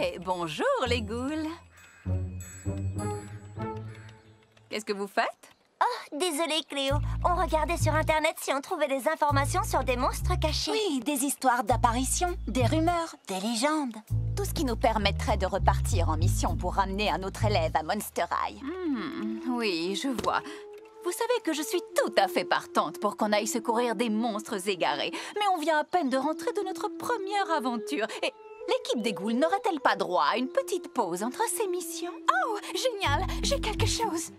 Eh, bonjour les ghouls. Qu'est-ce que vous faites? Oh, désolée Cléo. On regardait sur Internet si on trouvait des informations sur des monstres cachés. Oui, des histoires d'apparitions, des rumeurs, des légendes. Tout ce qui nous permettrait de repartir en mission pour ramener un autre élève à Monster High. Oui, je vois. Vous savez que je suis tout à fait partante pour qu'on aille secourir des monstres égarés. Mais on vient à peine de rentrer de notre première aventure. Et l'équipe des ghouls n'aurait-elle pas droit à une petite pause entre ces missions? Oh, génial! J'ai quelque chose.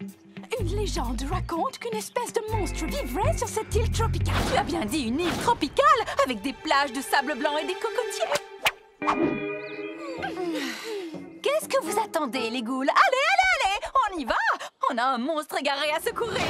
Une légende raconte qu'une espèce de monstre vivrait sur cette île tropicale. Tu as bien dit une île tropicale avec des plages de sable blanc et des cocotiers. Qu'est-ce que vous attendez, les ghouls? Allez, on y va! On a un monstre égaré à secourir.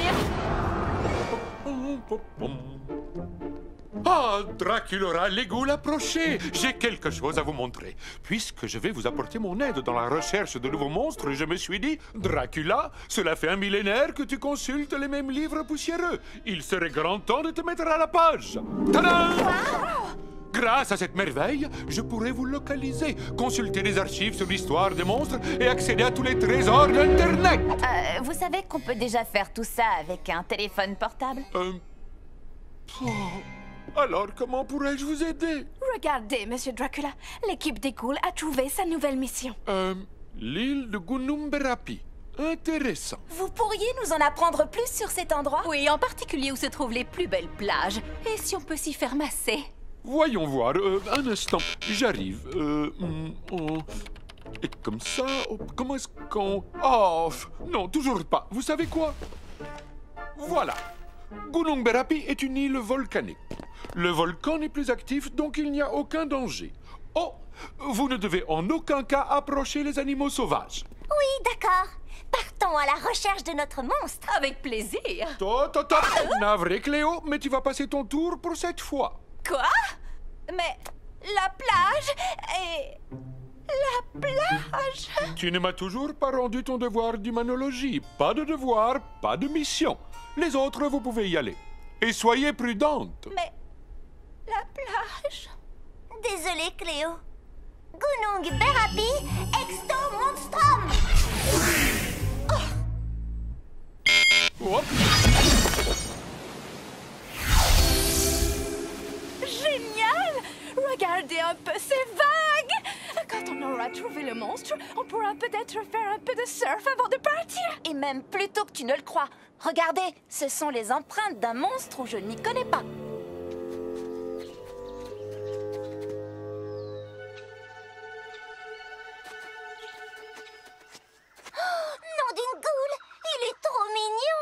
Ah, Draculaura, les ghouls, approchez! J'ai quelque chose à vous montrer. Puisque je vais vous apporter mon aide dans la recherche de nouveaux monstres, je me suis dit, Dracula, cela fait un millénaire que tu consultes les mêmes livres poussiéreux. Il serait grand temps de te mettre à la page. Tadam! Grâce à cette merveille, je pourrais vous localiser, consulter les archives sur l'histoire des monstres et accéder à tous les trésors d'Internet. Vous savez qu'on peut déjà faire tout ça avec un téléphone portable? Alors, comment pourrais-je vous aider? Regardez, Monsieur Dracula, l'équipe des ghouls a trouvé sa nouvelle mission. L'île de Gunumberapi. Intéressant. Vous pourriez nous en apprendre plus sur cet endroit? Oui, en particulier où se trouvent les plus belles plages. Et si on peut s'y faire masser? Voyons voir, un instant, j'arrive. Et comme ça, comment est-ce qu'on... Oh, non, toujours pas. Vous savez quoi? Voilà. Gunumberapi est une île volcanique. Le volcan n'est plus actif, donc il n'y a aucun danger. Oh, vous ne devez en aucun cas approcher les animaux sauvages. Oui, d'accord. Partons à la recherche de notre monstre. Avec plaisir. Top. Navré, Cléo, mais tu vas passer ton tour pour cette fois. Quoi? Mais la plage et... La plage? Tu ne m'as toujours pas rendu ton devoir d'humanologie. Pas de devoir, pas de mission. Les autres, vous pouvez y aller. Et soyez prudente. Mais... La plage? Désolée Cléo. Gunung Berapi, exto monstrum. Hop. Génial! Regardez un peu ces vagues! Quand on aura trouvé le monstre, on pourra peut-être faire un peu de surf avant de partir. Et même plus tôt que tu ne le crois. Regardez, ce sont les empreintes d'un monstre où je ne m'y connais pas. Nom d'une goule, il est trop mignon.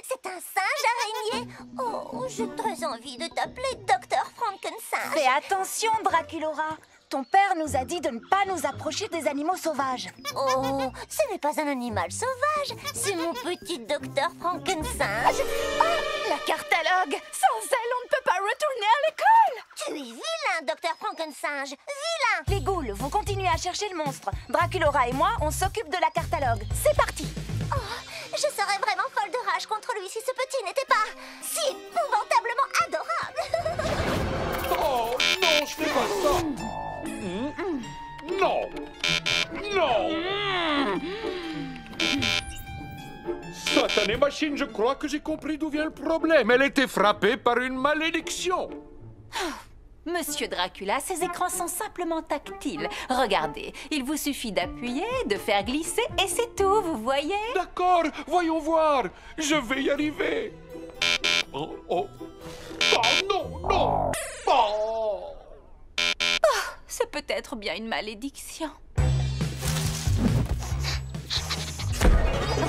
C'est un singe araignée. Oh, j'ai très envie de t'appeler Docteur Frankenstein. Fais attention, Draculaura. Ton père nous a dit de ne pas nous approcher des animaux sauvages. Oh, ce n'est pas un animal sauvage, c'est mon petit Docteur Frankenstein. Oh, La cartalogue! Sans elle, on ne peut pas retourner à l'école! tu es vilain, Docteur Frankenstein. Vilain. Les ghouls, vous continuez à chercher le monstre. Draculaura et moi, on s'occupe de la cartalogue. C'est parti! Oh, je serais vraiment folle de rage contre lui si ce petit n'était pas si épouvantablement adorable. Oh, non, je fais pas ça. Non. Satanée machine, je crois que j'ai compris d'où vient le problème. Elle était frappée par une malédiction. Monsieur Dracula, ces écrans sont simplement tactiles. Regardez, il vous suffit d'appuyer, de faire glisser et c'est tout, vous voyez? D'accord, voyons voir. Je vais y arriver. Oh, non. Oh. C'est peut-être bien une malédiction.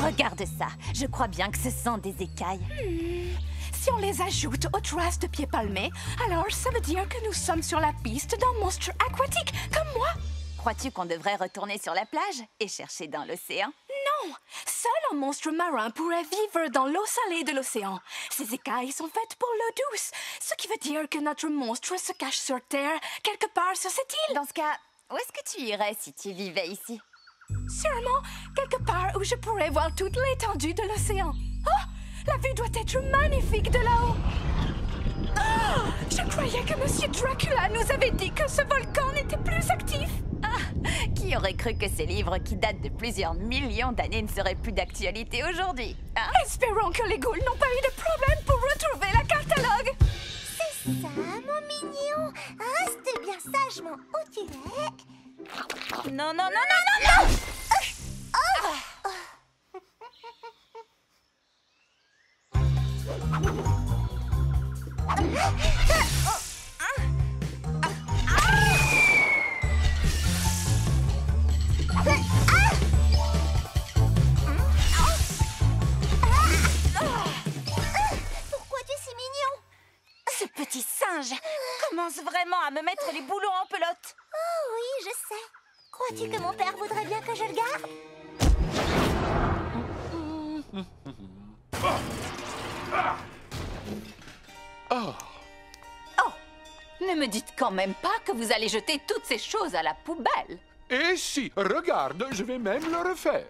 Regarde ça. Je crois bien que ce sont des écailles. Si on les ajoute aux traces de pieds palmés, alors ça veut dire que nous sommes sur la piste d'un monstre aquatique, comme moi. Crois-tu qu'on devrait retourner sur la plage et chercher dans l'océan? Non! Seul un monstre marin pourrait vivre dans l'eau salée de l'océan. Ces écailles sont faites pour l'eau douce, ce qui veut dire que notre monstre se cache sur Terre, quelque part sur cette île. Dans ce cas, où est-ce que tu irais si tu vivais ici? Sûrement, quelque part où je pourrais voir toute l'étendue de l'océan. Oh! La vue doit être magnifique de là-haut. Oh! Je croyais que Monsieur Dracula nous avait dit que ce volcan n'était plus actif. Ah, qui Qui aurait cru que ces livres qui datent de plusieurs millions d'années ne seraient plus d'actualité aujourd'hui, hein? Espérons que les ghouls n'ont pas eu de problème pour retrouver la catalogue. C'est ça, mon mignon. Reste bien sagement où tu es. Non, non, non, non, non, non! Pourquoi tu es si mignon? Ce petit singe commence vraiment à me mettre les boulons en pelote. Oh oui, je sais. Crois-tu que mon père voudrait bien que je le garde? Ne me dites quand même pas que vous allez jeter toutes ces choses à la poubelle. Et si, regarde, je vais même le refaire.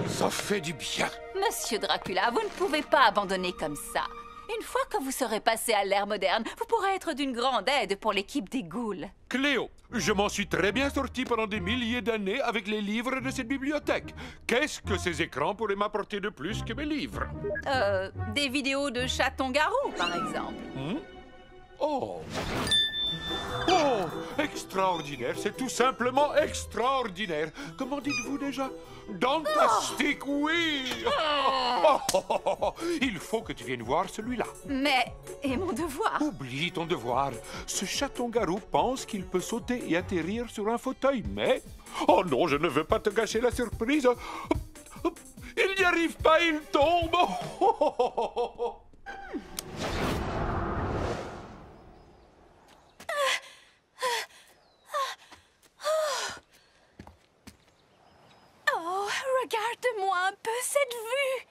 Ça fait du bien. Monsieur Dracula, vous ne pouvez pas abandonner comme ça. Une fois que vous serez passé à l'ère moderne, vous pourrez être d'une grande aide pour l'équipe des ghouls. Cléo, je m'en suis très bien sorti pendant des milliers d'années avec les livres de cette bibliothèque. Qu'est-ce que ces écrans pourraient m'apporter de plus que mes livres? Des vidéos de chatons-garous, par exemple. Oh! Oh! Extraordinaire, c'est tout simplement extraordinaire. Comment dites-vous déjà? Dantastique, oui! Il faut que tu viennes voir celui-là. Mais, et mon devoir? Oublie ton devoir. Ce chaton-garou pense qu'il peut sauter et atterrir sur un fauteuil, mais... Oh non, je ne veux pas te gâcher la surprise. Il n'y arrive pas, il tombe. Oh, regarde-moi un peu cette vue.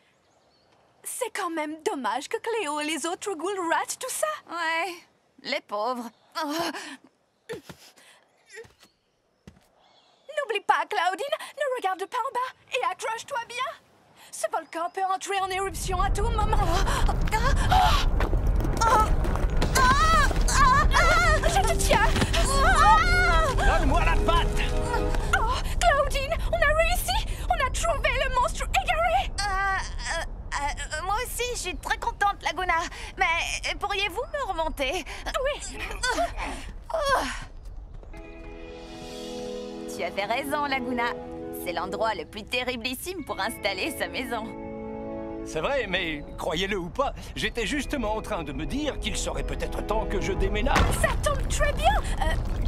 C'est quand même dommage que Cléo et les autres ghouls ratent tout ça. Ouais, les pauvres. Oh. N'oublie pas, Claudine, ne regarde pas en bas et accroche-toi bien. Ce volcan peut entrer en éruption à tout moment. Je te tiens. Donne-moi la patte! Oh, Claudine, on a réussi. On a trouvé le monstre égaré. Moi aussi, je suis très contente, Laguna. Mais pourriez-vous me remonter? Oui. Tu avais raison, Laguna. C'est l'endroit le plus terriblissime pour installer sa maison. C'est vrai, mais croyez-le ou pas, j'étais justement en train de me dire qu'il serait peut-être temps que je déménage. Ça tombe très bien.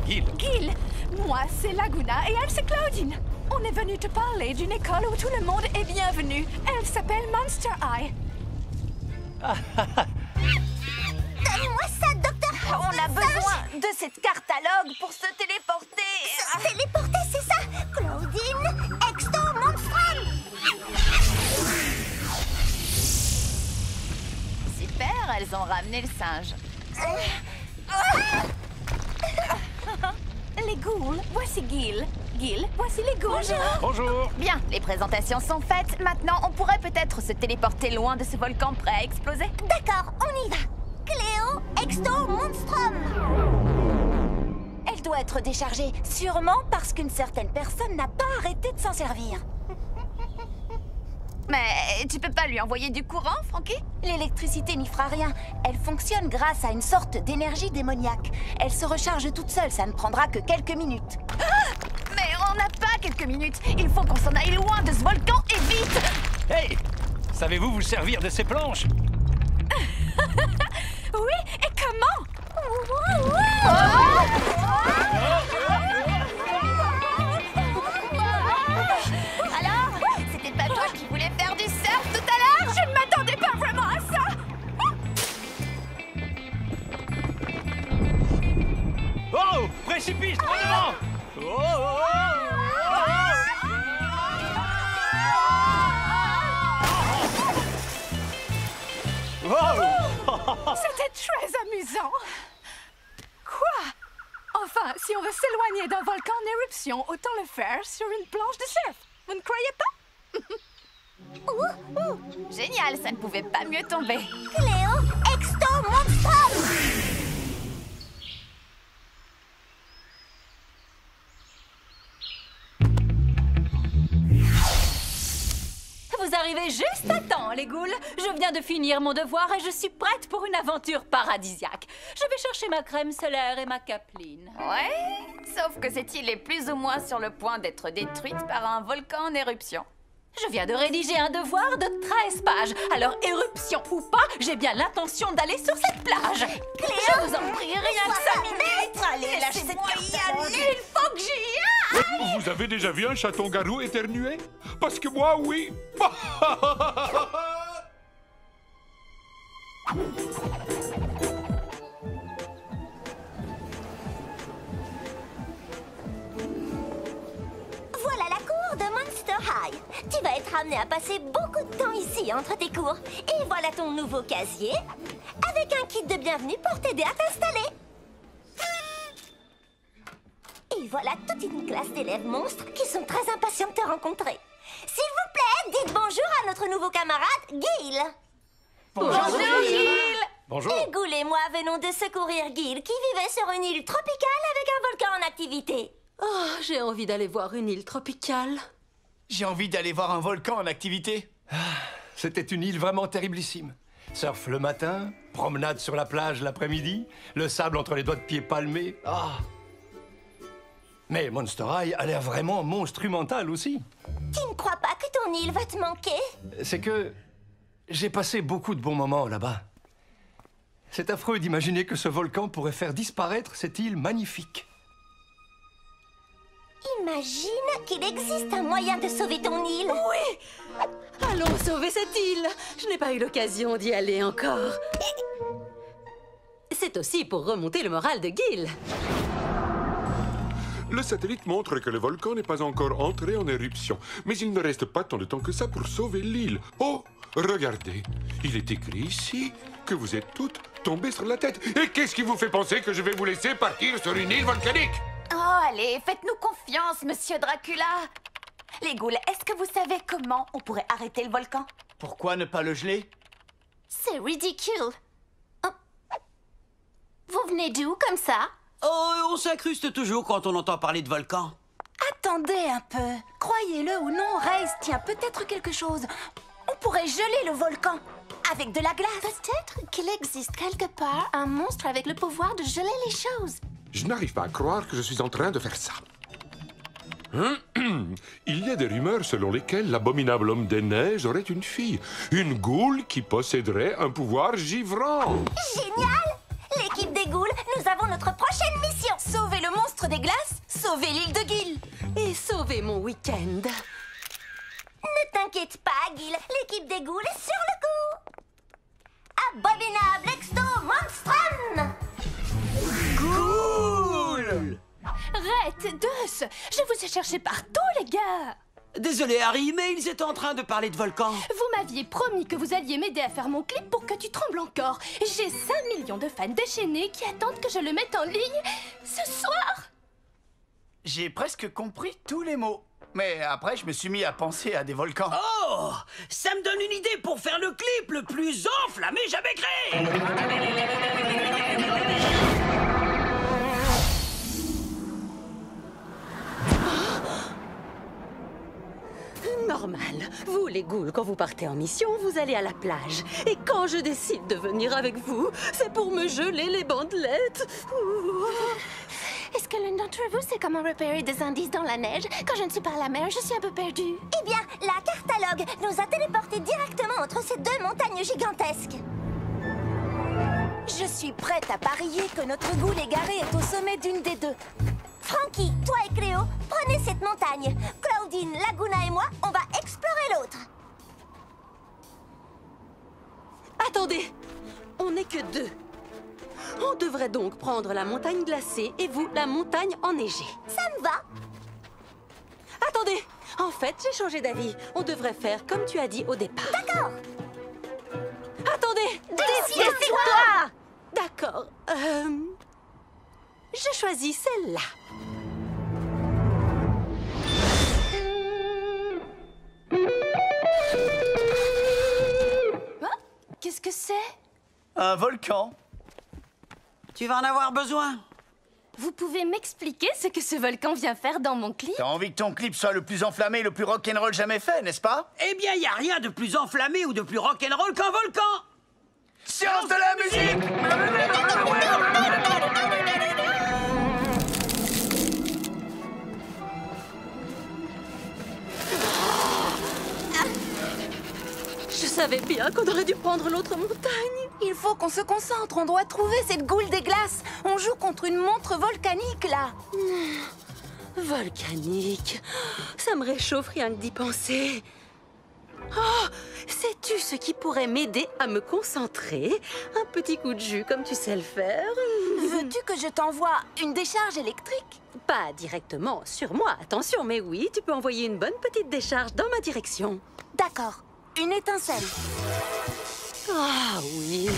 Gil, Gil, moi c'est Laguna et elle c'est Claudine. On est venu te parler d'une école où tout le monde est bienvenu. Elle s'appelle Monster High. Donne-moi ça, docteur. On a besoin de cette catalogue pour se téléporter. Se téléporter, c'est ça? Claudine, Exto Monstrum. Super, elles ont ramené le singe. Les ghouls, voici Gil. Gil, voici les ghouls. bonjour. Bien, les présentations sont faites. Maintenant, on pourrait peut-être se téléporter loin de ce volcan prêt à exploser. D'accord, on y va. Cléo, Exto Monstrum. Elle doit être déchargée, sûrement parce qu'une certaine personne n'a pas arrêté de s'en servir. Mais tu peux pas lui envoyer du courant, Frankie? L'électricité n'y fera rien. Elle fonctionne grâce à une sorte d'énergie démoniaque. Elle se recharge toute seule, ça ne prendra que quelques minutes. Mais on n'a pas quelques minutes. Il faut qu'on s'en aille loin de ce volcan et vite. Hey, savez-vous vous servir de ces planches? Oui, et comment? Alors, c'était pas toi qui voulais faire du surf tout à l'heure? Je ne m'attendais pas vraiment à ça. Oh, précipice, devant! C'était très amusant. Quoi? Enfin, si on veut s'éloigner d'un volcan en éruption, autant le faire sur une planche de surf. Vous ne croyez pas? Génial, ça ne pouvait pas mieux tomber. Cléo, Exto Monstrum. arrivé juste à temps, les ghouls. Je viens de finir mon devoir et je suis prête pour une aventure paradisiaque. Je vais chercher ma crème solaire et ma capeline. Ouais, sauf que cette île est plus ou moins sur le point d'être détruite par un volcan en éruption. Je viens de rédiger un devoir de 13 pages. Alors, éruption ou pas, j'ai bien l'intention d'aller sur cette plage. Je vous en prie, rien que 5 minutes. Allez, lâche cette carte. Il faut que j'y aille. Vous avez déjà vu un chaton-garou éternuer? Parce que moi, oui. Voilà la cour de Monster High. Tu vas être amené à passer beaucoup de temps ici entre tes cours. Et voilà ton nouveau casier, avec un kit de bienvenue pour t'aider à t'installer. Et voilà toute une classe d'élèves monstres qui sont très impatients de te rencontrer. S'il vous plaît, dites bonjour à notre nouveau camarade, Gil. Bonjour, Gil. Bonjour. Et Ghoul et moi venons de secourir Gil qui vivait sur une île tropicale avec un volcan en activité. Oh, j'ai envie d'aller voir une île tropicale. J'ai envie d'aller voir un volcan en activité. C'était une île vraiment terriblissime. Surf le matin, promenade sur la plage l'après-midi, le sable entre les doigts de pied palmés. Ah. Mais Monster High a l'air vraiment monstrumental aussi. Tu ne crois pas que ton île va te manquer? C'est que j'ai passé beaucoup de bons moments là-bas. C'est affreux d'imaginer que ce volcan pourrait faire disparaître cette île magnifique. Imagine qu'il existe un moyen de sauver ton île. Oui! Allons sauver cette île. Je n'ai pas eu l'occasion d'y aller encore. C'est aussi pour remonter le moral de Gil. Le satellite montre que le volcan n'est pas encore entré en éruption. Mais il ne reste pas tant de temps que ça pour sauver l'île. Oh, regardez. Il est écrit ici que vous êtes toutes tombées sur la tête. Et qu'est-ce qui vous fait penser que je vais vous laisser partir sur une île volcanique? Oh, allez, faites-nous confiance, monsieur Dracula. Les ghouls, est-ce que vous savez comment on pourrait arrêter le volcan? Pourquoi ne pas le geler? C'est ridicule. Oh. Vous venez d'où comme ça? Oh, on s'incruste toujours quand on entend parler de volcan. Attendez un peu. Croyez-le ou non, Race tient peut-être quelque chose. On pourrait geler le volcan avec de la glace. Peut-être qu'il existe quelque part un monstre avec le pouvoir de geler les choses. Je n'arrive pas à croire que je suis en train de faire ça. Il y a des rumeurs selon lesquelles l'abominable homme des neiges aurait une fille. Une goule qui posséderait un pouvoir givrant. Génial! L'équipe des ghouls, nous avons notre prochaine mission. Sauver le monstre des glaces, sauver l'île de Gil. Et sauver mon week-end. Ne t'inquiète pas, Gil. L'équipe des ghouls est sur le coup. Abominable exto monstrum! Cool! Red, Deux, je vous ai cherché partout, les gars. Désolé, Harry, mais ils étaient en train de parler de volcan. Vous m'aviez promis que vous alliez m'aider à faire mon clip pour que tu trembles encore. J'ai 5 millions de fans déchaînés qui attendent que je le mette en ligne ce soir. J'ai presque compris tous les mots. Mais après, je me suis mis à penser à des volcans. Oh! Ça me donne une idée pour faire le clip le plus enflammé jamais créé! Normal. Vous, les ghouls, quand vous partez en mission, vous allez à la plage. Et quand je décide de venir avec vous, c'est pour me geler les bandelettes. Ouh. Est-ce que l'un d'entre vous sait comment repérer des indices dans la neige? Quand je ne suis pas à la mer, je suis un peu perdue. Eh bien, la cartalogue nous a téléportés directement entre ces deux montagnes gigantesques. Je suis prête à parier que notre ghoul égaré est au sommet d'une des deux. Frankie, toi et Cléo, prenez cette montagne. Claudine, Laguna et moi, on va explorer l'autre. Attendez, on n'est que 2. On devrait donc prendre la montagne glacée et vous, la montagne enneigée. Ça me va. Attendez, en fait, j'ai changé d'avis. On devrait faire comme tu as dit au départ. D'accord. Attendez, Décide-toi. D'accord. Je choisis celle-là. Qu'est-ce que c'est? Un volcan. Tu vas en avoir besoin. Vous pouvez m'expliquer ce que ce volcan vient faire dans mon clip? T'as envie que ton clip soit le plus enflammé et le plus rock'n'roll jamais fait, n'est-ce pas? Eh bien, y a rien de plus enflammé ou de plus rock'n'roll qu'un volcan. Science de la musique! Je savais bien qu'on aurait dû prendre l'autre montagne. Il faut qu'on se concentre, on doit trouver cette goule des glaces. On joue contre une montre volcanique, là. Volcanique. Ça me réchauffe rien que d'y penser. Oh, sais-tu ce qui pourrait m'aider à me concentrer? Un petit coup de jus comme tu sais le faire. Veux-tu que je t'envoie une décharge électrique? Pas directement sur moi, attention, mais oui, tu peux envoyer une bonne petite décharge dans ma direction. D'accord. Une étincelle. Ah oui.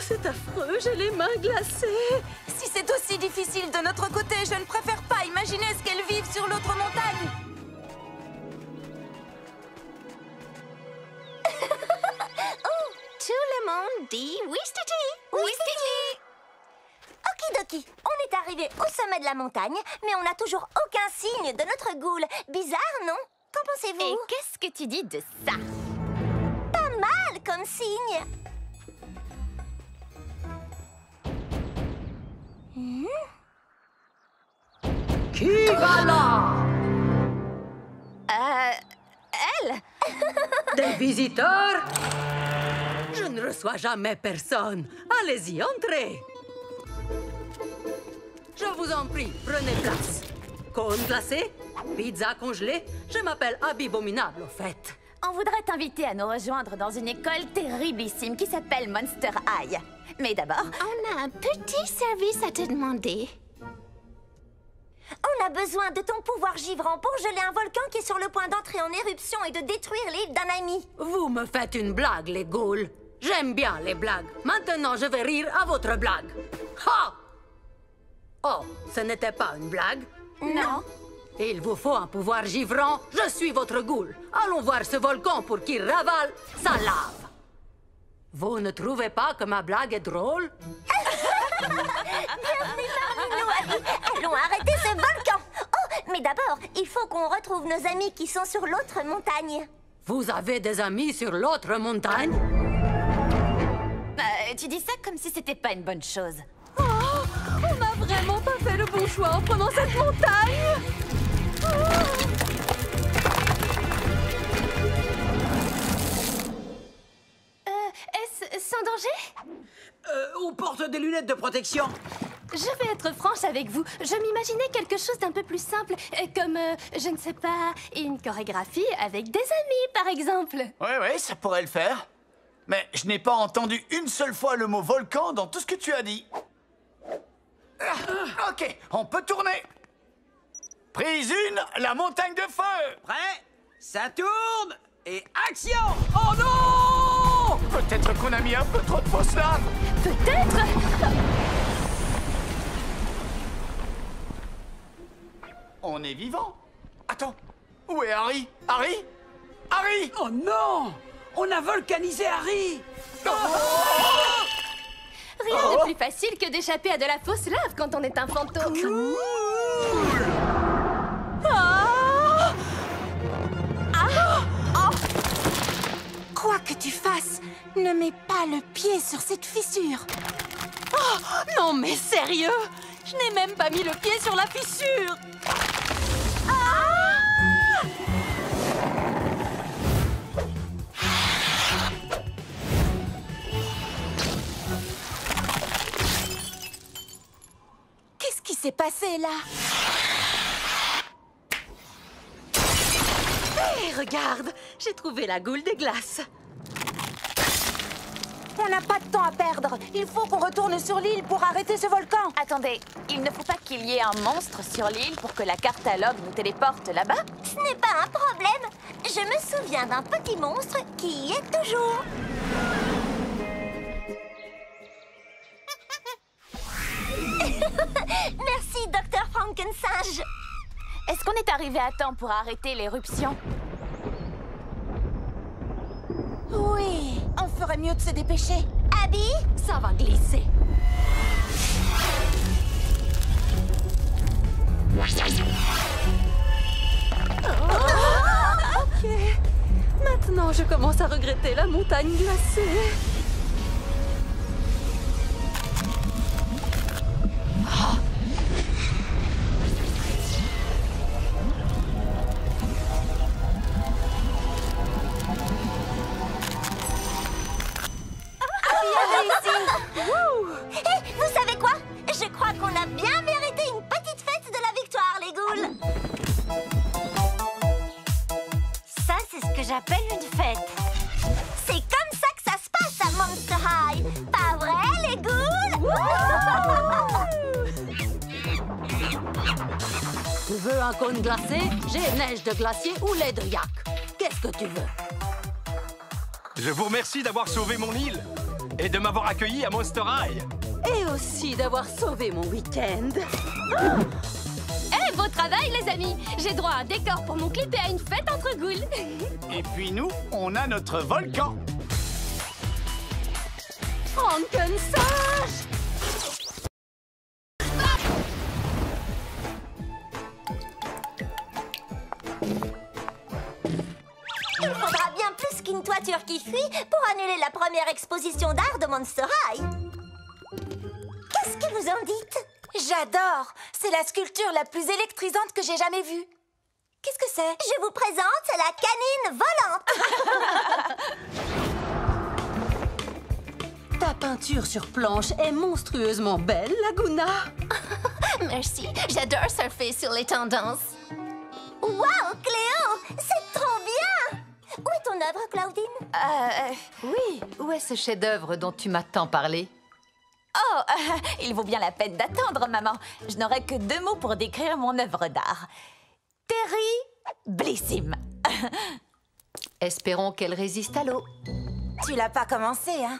C'est affreux, j'ai les mains glacées. Si c'est aussi difficile de notre côté, je ne préfère pas imaginer ce qu'elles vivent sur l'autre montagne. Oh, tout le monde dit Wistiti. Wistiti. Okidoki, on est arrivé au sommet de la montagne, mais on n'a toujours aucun signe de notre goule. Bizarre, non? Qu'en pensez-vous? Et qu'est-ce que tu dis de ça? Pas mal comme signe. Qui va là? Elle? Des visiteurs? Je ne reçois jamais personne. Allez-y, entrez. Je vous en prie, prenez place. Cône glacé? Pizza congelée? Je m'appelle Abominable, au fait. On voudrait t'inviter à nous rejoindre dans une école terriblissime qui s'appelle Monster High. Mais d'abord, On a un petit service à te demander. On a besoin de ton pouvoir givrant pour geler un volcan qui est sur le point d'entrer en éruption et de détruire l'île d'un ami. Vous me faites une blague, les ghouls. J'aime bien les blagues. Maintenant, je vais rire à votre blague. Ha! Oh, ce n'était pas une blague? non. Il vous faut un pouvoir givrant. Je suis votre ghoul. Allons voir ce volcan pour qu'il ravale sa lave. Vous ne trouvez pas que ma blague est drôle? Allons arrêter ce volcan. Oh, mais d'abord, il faut qu'on retrouve nos amis qui sont sur l'autre montagne. Vous avez des amis sur l'autre montagne? Tu dis ça comme si c'était pas une bonne chose. Oh, on n'a vraiment pas fait le bon choix en prenant cette montagne. Est-ce sans danger? On porte des lunettes de protection. Je vais être franche avec vous. Je m'imaginais quelque chose d'un peu plus simple, comme, je ne sais pas, une chorégraphie avec des amis, par exemple. Ouais, ça pourrait le faire. Mais je n'ai pas entendu une seule fois le mot volcan dans tout ce que tu as dit. Ok, on peut tourner. Prise 1, la montagne de feu. Prêt? Ça tourne et action! Oh non! Peut-être qu'on a mis un peu trop de fausse lave. Peut-être. On est vivant. Attends, où est Harry? Harry? Harry! Oh non! On a volcanisé Harry! Rien de plus facile que d'échapper à de la fausse lave quand on est un fantôme. Quoi que tu fasses, ne mets pas le pied sur cette fissure. Oh, non, mais sérieux? Je n'ai même pas mis le pied sur la fissure. Qu'est-ce qui s'est passé là? Hé, regarde, j'ai trouvé la goule des glaces. On n'a pas de temps à perdre. Il faut qu'on retourne sur l'île pour arrêter ce volcan. Attendez, il ne faut pas qu'il y ait un monstre sur l'île pour que la cartalogue nous téléporte là-bas? Ce n'est pas un problème. Je me souviens d'un petit monstre qui y est toujours. Merci, Dr. Frankensinge. Est-ce qu'on est arrivé à temps pour arrêter l'éruption? Oui, on ferait mieux de se dépêcher. Abby, Ça va glisser. Ok. Maintenant, je commence à regretter la montagne glacée. Hé, vous savez quoi? Je crois qu'on a bien mérité une petite fête de la victoire, les ghouls. Ça, c'est ce que j'appelle une fête. C'est comme ça que ça se passe à Monster High. Pas vrai, les ghouls? Tu veux un cône glacé? J'ai neige de glacier ou lait de yak. Qu'est-ce que tu veux? Je vous remercie d'avoir sauvé mon île et de m'avoir accueilli à Monster High. Et aussi d'avoir sauvé mon week-end. Eh, beau travail, les amis! J'ai droit à un décor pour mon clip et à une fête entre ghouls. Et puis nous, on a notre volcan. Frankensage! Il faudra bien plus qu'une toiture qui fuit pour annuler la première exposition d'art de Monster High. Qu'est-ce que vous en dites? J'adore! C'est la sculpture la plus électrisante que j'ai jamais vue. Qu'est-ce que c'est? Je vous présente la canine volante. Ta peinture sur planche est monstrueusement belle, Laguna. Merci, j'adore surfer sur les tendances. Waouh, Cléo, c'est trop bien! Où est ton œuvre, Claudine? Oui, où est ce chef-d'œuvre dont tu m'as tant parlé? Oh, il vaut bien la peine d'attendre, maman. Je n'aurai que 2 mots pour décrire mon œuvre d'art. Terriblissime. Espérons qu'elle résiste à l'eau. Tu l'as pas commencé, hein?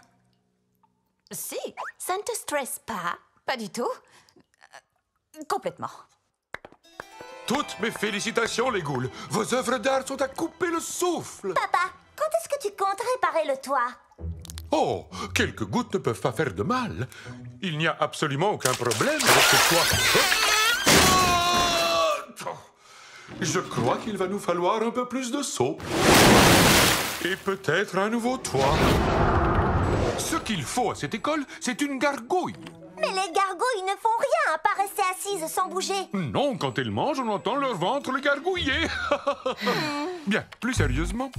Si, ça ne te stresse pas. Pas du tout. Complètement. Toutes mes félicitations, les ghouls. Vos œuvres d'art sont à couper le souffle. Papa, quand est-ce que tu comptes réparer le toit? Oh, quelques gouttes ne peuvent pas faire de mal. Il n'y a absolument aucun problème avec ce toit. Oh! Je crois qu'il va nous falloir un peu plus de seau. Et peut-être un nouveau toit. Ce qu'il faut à cette école, c'est une gargouille. Mais les gargouilles ne font rien à part rester assises sans bouger. Non, quand elles mangent, on entend leur ventre le gargouiller. Bien, plus sérieusement,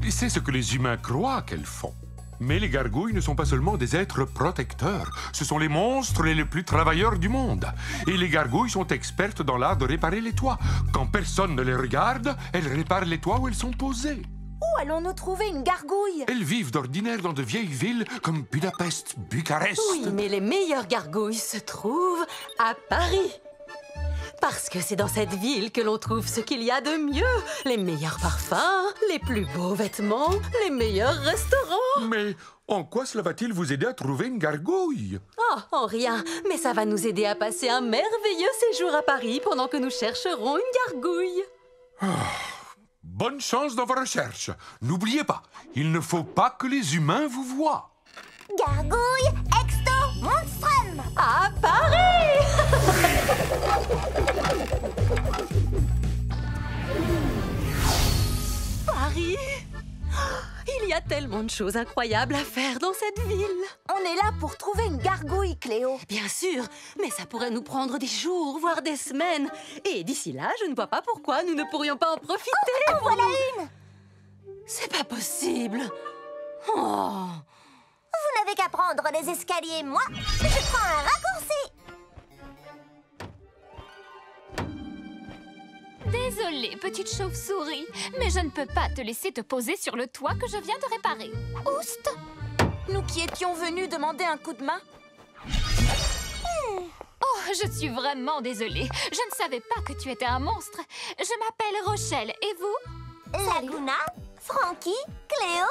c'est ce que les humains croient qu'elles font. Mais les gargouilles ne sont pas seulement des êtres protecteurs. Ce sont les monstres les plus travailleurs du monde. Et les gargouilles sont expertes dans l'art de réparer les toits. Quand personne ne les regarde, elles réparent les toits où elles sont posées. Où allons-nous trouver une gargouille? Elles vivent d'ordinaire dans de vieilles villes comme Budapest, Bucarest. Oui, mais les meilleures gargouilles se trouvent à Paris. Parce que c'est dans cette ville que l'on trouve ce qu'il y a de mieux. Les meilleurs parfums, les plus beaux vêtements, les meilleurs restaurants. Mais en quoi cela va-t-il vous aider à trouver une gargouille? Oh, en rien. Mais ça va nous aider à passer un merveilleux séjour à Paris pendant que nous chercherons une gargouille. Bonne chance dans vos recherches. N'oubliez pas, il ne faut pas que les humains vous voient. Gargouille exto monstrum. À Paris! Paris! Il y a tellement de choses incroyables à faire dans cette ville. On est là pour trouver une gargouille, Cléo. Bien sûr, mais ça pourrait nous prendre des jours, voire des semaines. Et d'ici là, je ne vois pas pourquoi nous ne pourrions pas en profiter. En voilà une. C'est pas possible. Oh. Vous n'avez qu'à prendre les escaliers, moi, je prends un raccourci. Désolée, petite chauve-souris, mais je ne peux pas te laisser te poser sur le toit que je viens de réparer. Oust! Nous qui étions venus demander un coup de main. Oh, je suis vraiment désolée. Je ne savais pas que tu étais un monstre. Je m'appelle Rochelle, et vous? Laguna, Frankie, Cléo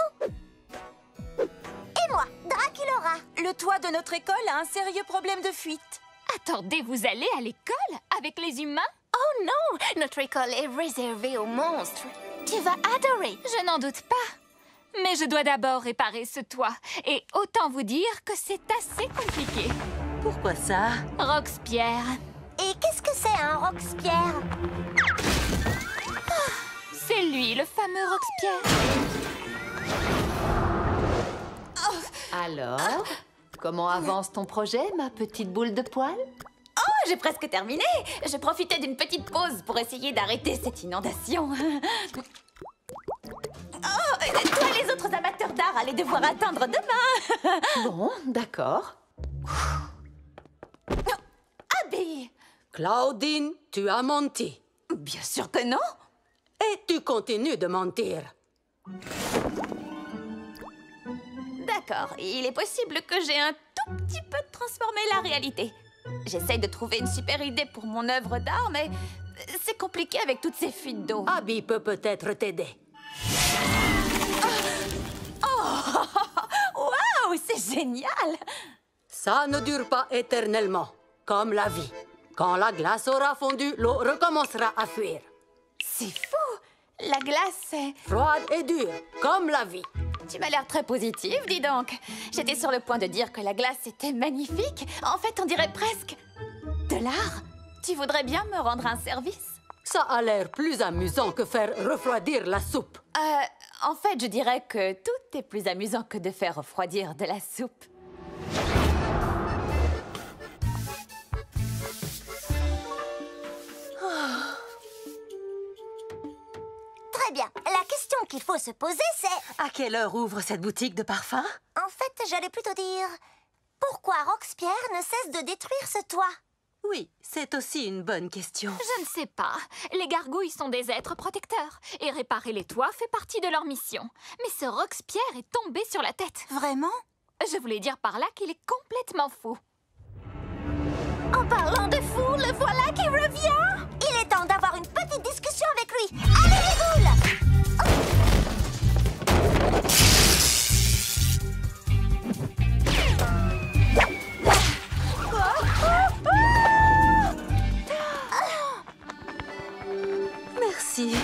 et moi, Draculaura. Le toit de notre école a un sérieux problème de fuite. Attendez, vous allez à l'école avec les humains? Oh non, notre école est réservée aux monstres. Tu vas adorer. Je n'en doute pas. Mais je dois d'abord réparer ce toit. Et autant vous dire que c'est assez compliqué. Pourquoi ça? Roxpierre. Et qu'est-ce que c'est un Roxpierre? C'est lui, le fameux Roxpierre. Alors, comment avance ton projet, ma petite boule de poil? Oh, j'ai presque terminé. Je profitais d'une petite pause pour essayer d'arrêter cette inondation. Oh, toi et les autres amateurs d'art allez devoir attendre demain. Bon, d'accord. Abby! Claudine, tu as menti. Bien sûr que non. Et tu continues de mentir. D'accord, il est possible que j'ai un tout petit peu transformé la réalité. J'essaye de trouver une super idée pour mon œuvre d'art, mais c'est compliqué avec toutes ces fuites d'eau. Abby peut peut-être t'aider. Oh! Waouh, c'est génial! Ça ne dure pas éternellement, comme la vie. Quand la glace aura fondu, l'eau recommencera à fuir. C'est fou! La glace est... Froide et dure, comme la vie. Tu m'as l'air très positive, dis donc. J'étais sur le point de dire que la glace était magnifique. En fait, on dirait presque de l'art. Tu voudrais bien me rendre un service? Ça a l'air plus amusant que faire refroidir la soupe. En fait, je dirais que tout est plus amusant que de faire refroidir de la soupe. Très bien. La question qu'il faut se poser, c'est... À quelle heure ouvre cette boutique de parfums? En fait, j'allais plutôt dire... Pourquoi Roxpierre ne cesse de détruire ce toit? Oui, c'est aussi une bonne question. Je ne sais pas. Les gargouilles sont des êtres protecteurs. Et réparer les toits fait partie de leur mission. Mais ce Roxpierre est tombé sur la tête. Vraiment? Je voulais dire par là qu'il est complètement fou. En parlant de fou, le voilà qui revient! Il est temps d'avoir une petite discussion avec lui. Allez les boules! Merci.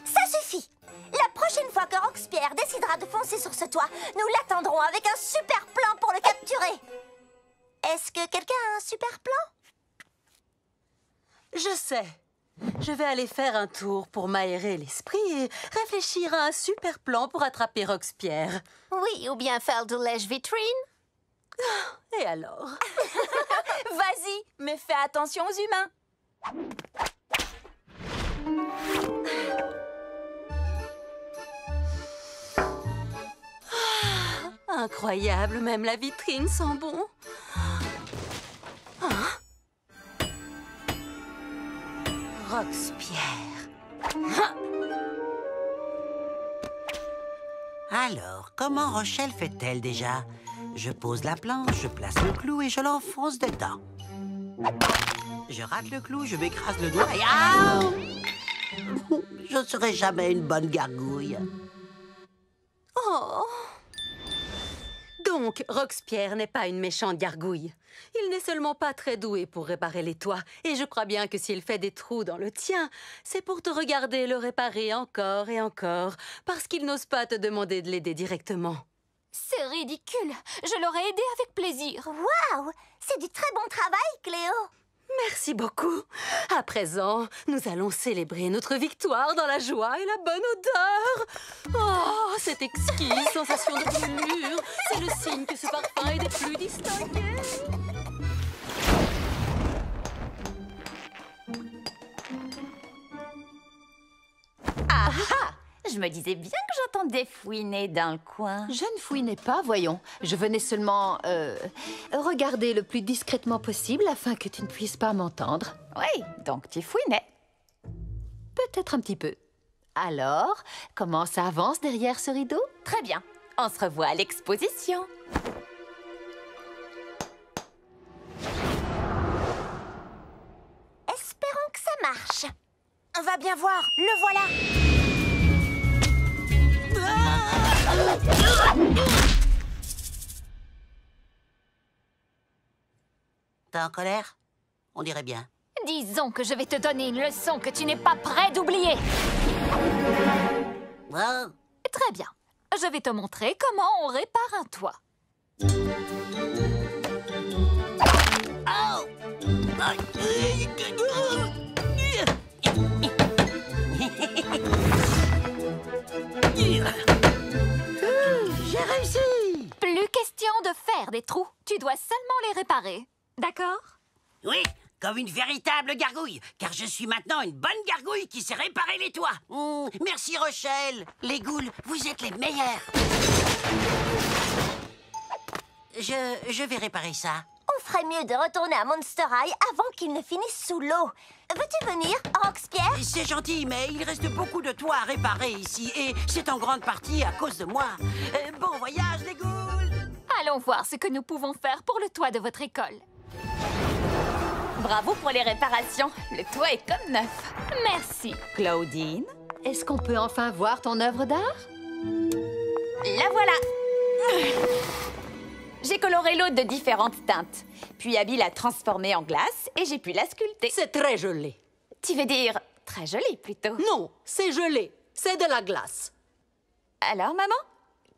Ça suffit! La prochaine fois que Roxpierre décidera de foncer sur ce toit, nous l'attendrons avec un super plan pour le capturer. Est-ce que quelqu'un a un super plan? Je sais. Je vais aller faire un tour pour m'aérer l'esprit et réfléchir à un super plan pour attraper Roxpierre. Oui, ou bien faire de lèche-vitrine. Et alors? Vas-y, mais fais attention aux humains. Incroyable, même la vitrine sent bon. Roxpierre. Alors, comment Rochelle fait-elle déjà? Je pose la planche, je place le clou et je l'enfonce dedans. Je rate le clou, je m'écrase le doigt et... Ah! Je ne serai jamais une bonne gargouille. Oh! Donc, Roxpierre n'est pas une méchante gargouille. Il n'est seulement pas très doué pour réparer les toits. Et je crois bien que s'il fait des trous dans le tien, c'est pour te regarder le réparer encore et encore, parce qu'il n'ose pas te demander de l'aider directement. C'est ridicule. Je l'aurais aidé avec plaisir. Waouh! C'est du très bon travail, Cléo. Merci beaucoup. À présent, nous allons célébrer notre victoire dans la joie et la bonne odeur. Oh, cette exquise sensation de brûlure. C'est le signe que ce parfum est des plus distingués. Ah ah! Je me disais bien que j'entendais fouiner dans le coin. Je ne fouinais pas, voyons. Je venais seulement regarder le plus discrètement possible afin que tu ne puisses pas m'entendre. Oui, donc tu fouinais. Peut-être un petit peu. Alors, comment ça avance derrière ce rideau? Très bien. On se revoit à l'exposition. Espérons que ça marche. On va bien voir. Le voilà. T'es en colère? On dirait bien. Disons que je vais te donner une leçon que tu n'es pas prêt d'oublier. Oh. Très bien. Je vais te montrer comment on répare un toit. J'ai réussi! Plus question de faire des trous. Tu dois seulement les réparer. D'accord? Oui, comme une véritable gargouille, car je suis maintenant une bonne gargouille qui sait réparer les toits. Merci Rochelle. Les ghouls, vous êtes les meilleurs. Je vais réparer ça. On ferait mieux de retourner à Monster High avant qu'il ne finisse sous l'eau. Veux-tu venir, Roxpierre? C'est gentil, mais il reste beaucoup de toits à réparer ici, et c'est en grande partie à cause de moi. Bon voyage, les ghouls! Allons voir ce que nous pouvons faire pour le toit de votre école. Bravo pour les réparations. Le toit est comme neuf. Merci. Claudine, est-ce qu'on peut enfin voir ton œuvre d'art? La voilà. J'ai coloré l'eau de différentes teintes. Puis Abby l'a transformée en glace et j'ai pu la sculpter. C'est très gelé. Tu veux dire très joli plutôt? Non, c'est gelé. C'est de la glace. Alors, maman,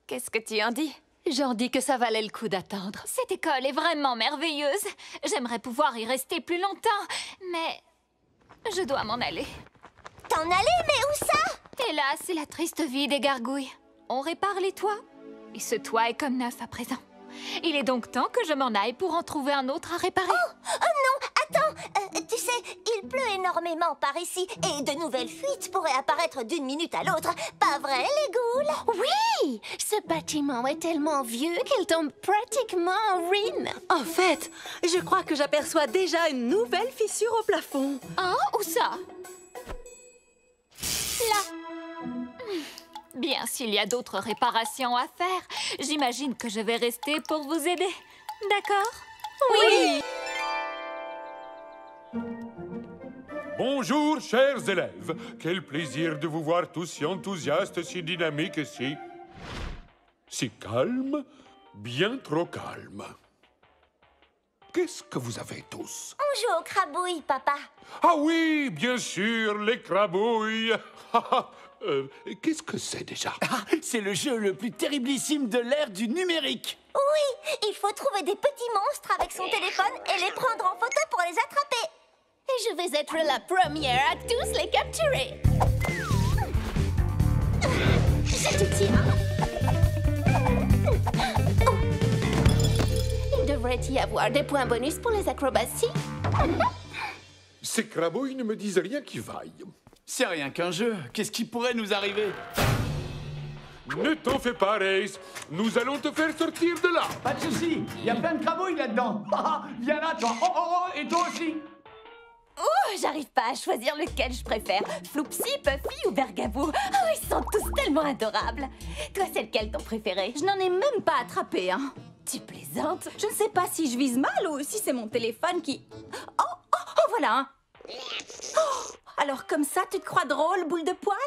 qu'est-ce que tu en dis? J'en dis que ça valait le coup d'attendre. Cette école est vraiment merveilleuse. J'aimerais pouvoir y rester plus longtemps, mais je dois m'en aller. T'en aller, mais où ça? Hélas, c'est la triste vie des gargouilles. On répare les toits, et ce toit est comme neuf à présent. Il est donc temps que je m'en aille pour en trouver un autre à réparer. Oh non, attends. Tu sais, il pleut énormément par ici et de nouvelles fuites pourraient apparaître d'une minute à l'autre. Pas vrai, les ghouls? Oui! Ce bâtiment est tellement vieux qu'il tombe pratiquement en ruine. En fait, je crois que j'aperçois déjà une nouvelle fissure au plafond. Hein? Où ça? Là. Bien, s'il y a d'autres réparations à faire, j'imagine que je vais rester pour vous aider. D'accord? Oui! Bonjour, chers élèves. Quel plaisir de vous voir tous si enthousiastes, si dynamiques et si calmes, bien trop calmes. Qu'est-ce que vous avez tous? On joue aux crabouilles, papa. Ah oui, bien sûr, les crabouilles. Qu'est-ce que c'est déjà? C'est le jeu le plus terriblissime de l'ère du numérique. Oui, il faut trouver des petits monstres avec son téléphone et les prendre en photo pour les attraper. Et je vais être la première à tous les capturer. Je te tiens. Il devrait y avoir des points bonus pour les acrobaties. Ces crabouilles ne me disent rien qui vaille. C'est rien qu'un jeu. Qu'est-ce qui pourrait nous arriver? Ne t'en fais pas, Race. Nous allons te faire sortir de là. Pas de souci. Il y a plein de crabouilles là-dedans. Viens là, toi. Oh, et toi aussi. Oh, j'arrive pas à choisir lequel je préfère. Floupsy, Puffy ou Bergabou. Oh, ils sont tous tellement adorables. Toi, c'est lequel ton préféré? Je n'en ai même pas attrapé, hein. Tu plaisantes? Je ne sais pas si je vise mal ou si c'est mon téléphone qui... Oh, voilà, hein. Oh, alors comme ça, tu te crois drôle, boule de poil?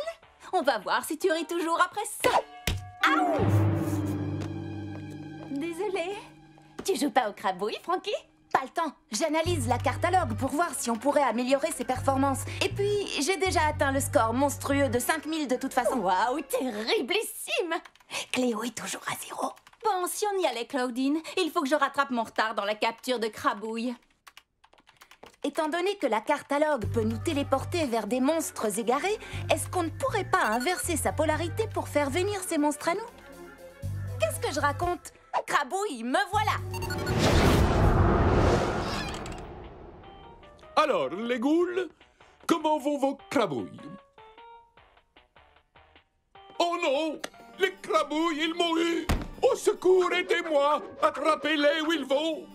On va voir si tu ris toujours après ça. Aouh! Désolée. Tu joues pas aux crabouilles, Frankie? Pas le temps. J'analyse la catalogue pour voir si on pourrait améliorer ses performances. Et puis, j'ai déjà atteint le score monstrueux de 5000 de toute façon. Waouh, terriblissime! Cléo est toujours à 0. Bon, si on y allait, Claudine, il faut que je rattrape mon retard dans la capture de crabouille. Étant donné que la catalogue peut nous téléporter vers des monstres égarés, est-ce qu'on ne pourrait pas inverser sa polarité pour faire venir ces monstres à nous? Qu'est-ce que je raconte? Crabouille, me voilà! Alors, les ghouls, comment vont vos crabouilles? Oh non! Les crabouilles, ils m'ont eu! Au secours, aidez-moi! Attrapez-les où ils vont!